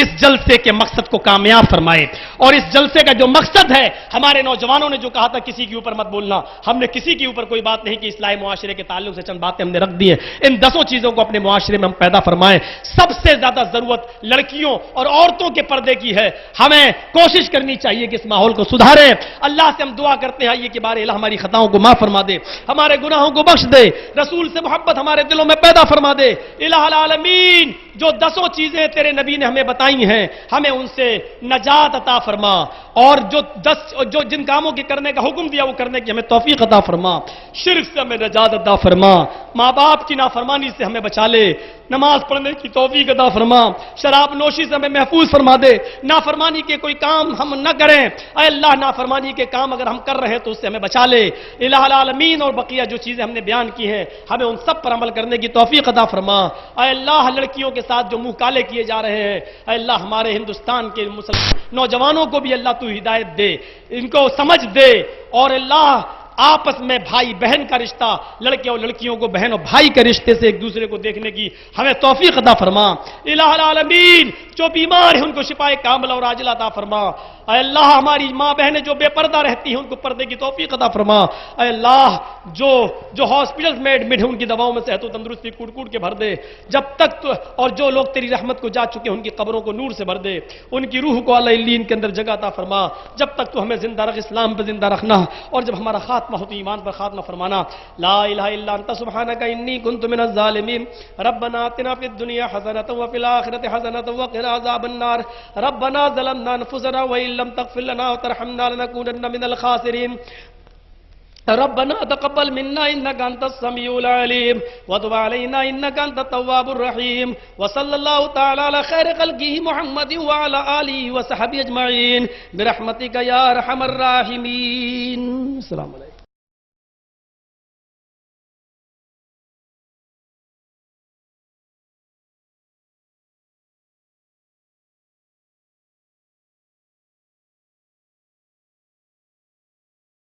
اس جلسے کے مقصد کو کامیاب فرمائے، اور اس جلسے کا جو مقصد ہے، ہمارے نوجوانوں نے جو کہا تھا کسی کے اوپر مت بولنا، ہم نے کسی کے اوپر کوئی بات نہیں کی، اصلاح معاشرے کے تعلق سے چند باتیں ہم نے رکھ دی ہیں، ان 10 چیزوں کو اپنے معاشرے میں ہم پیدا فرمائیں۔ سب سے زیادہ ضرورت لڑکیوں اور عورتوں کے پردے کی ہے، ہمیں کوشش کرنی چاہیے کہ اس ماحول کو سدھاریں۔ اللہ سے ہم دعا کرتے ہیں یہ کہ بارے الہ ہماری خطاؤں کو معاف فرما دے، ہمارے گناہوں کو بخش دے، رسول سے محبت ہمارے دلوں میں پیدا فرما دے۔ الہ العالمین، جو 10 چیزیں تیرے نبی نے ہمیں بتائی ہیں، ہمیں ان سے نجات عطا فرما، اور جو جن کاموں کے کرنے کا حکم دیا وہ کرنے کی ہمیں توفیق عطا فرما، شرک سے ہمیں نجات عطا فرما، ماں باپ کی نافرمانی سے ہمیں بچا لے، نماز پڑھنے کی توفیق عطا فرما، شراب نوشی سے ہمیں محفوظ فرما دے، نافرمانی کے کوئی کام ہم نہ کریں، اے اللہ نافرمانی کے کام اگر ہم کر رہے ہیں تو اس سے ہمیں بچا لے۔ الہ العالمین، اور بقیہ جو چیزیں ہم نے بیان کی ہیں ہمیں ان سب پر عمل کرنے کی توفیق عطا فرما۔ اے اللہ لڑکیوں کے ساتھ جو منہ کالے کیے جا رہے ہیں، اے اللہ ہمارے ہندوستان کے مسلمان نوجوانوں کو بھی اللہ تو ہدایت دے، ان کو سمجھ دے، اور اللہ آپس میں بھائی بہن کا رشتہ، لڑکے اور لڑکیوں کو بہن اور بھائی کے رشتے سے ایک دوسرے کو دیکھنے کی ہمیں توفیق عطا فرما۔ الہ العالمین، جو بیمار ہیں ان کو شفائے کاملہ اور عاجلہ عطا فرما۔ اے اللہ ہماری ماں بہنیں جو بے پردہ رہتی ہیں ان کو پردے کی توفیق عطا فرما۔ اے اللہ جو ہاسپٹلز میں ایڈمٹ ہیں ان کی دواؤں میں صحت و تندرستی کوٹ کوٹ کے بھر دے، جب تک اور جو لوگ تیری رحمت کو جا چکے ہیں ان کی قبروں کو نور سے بھر دے، ان کی روح کو اعلی علیین کے اندر جگہ عطا فرما، جب تک تو ہمیں زندہ رکھ، اسلام پہ زندہ رکھنا، اور جب ہمارا خاتمہ ہو تو ایمان پر خاتمہ فرمانا۔ لا الہ الا انت سبحانک انی کنت من الظالمین، ربنا آتنا فی الدنیا حسنۃ وفی الآخرۃ حسنۃ وقنا عذاب النار، ربنا ظلمنا انفسنا وان لم تغفر لنا وترحمنا لنكونن من الخاسرین، ربنا تقبل منا انك انت السميع العليم وتب علينا انك انت التواب الرحيم، وصلى الله تعالى على خير خلقه محمد وعلى اله وصحبه اجمعين برحمتك يا ارحم الراحمين۔ السلام علیکم۔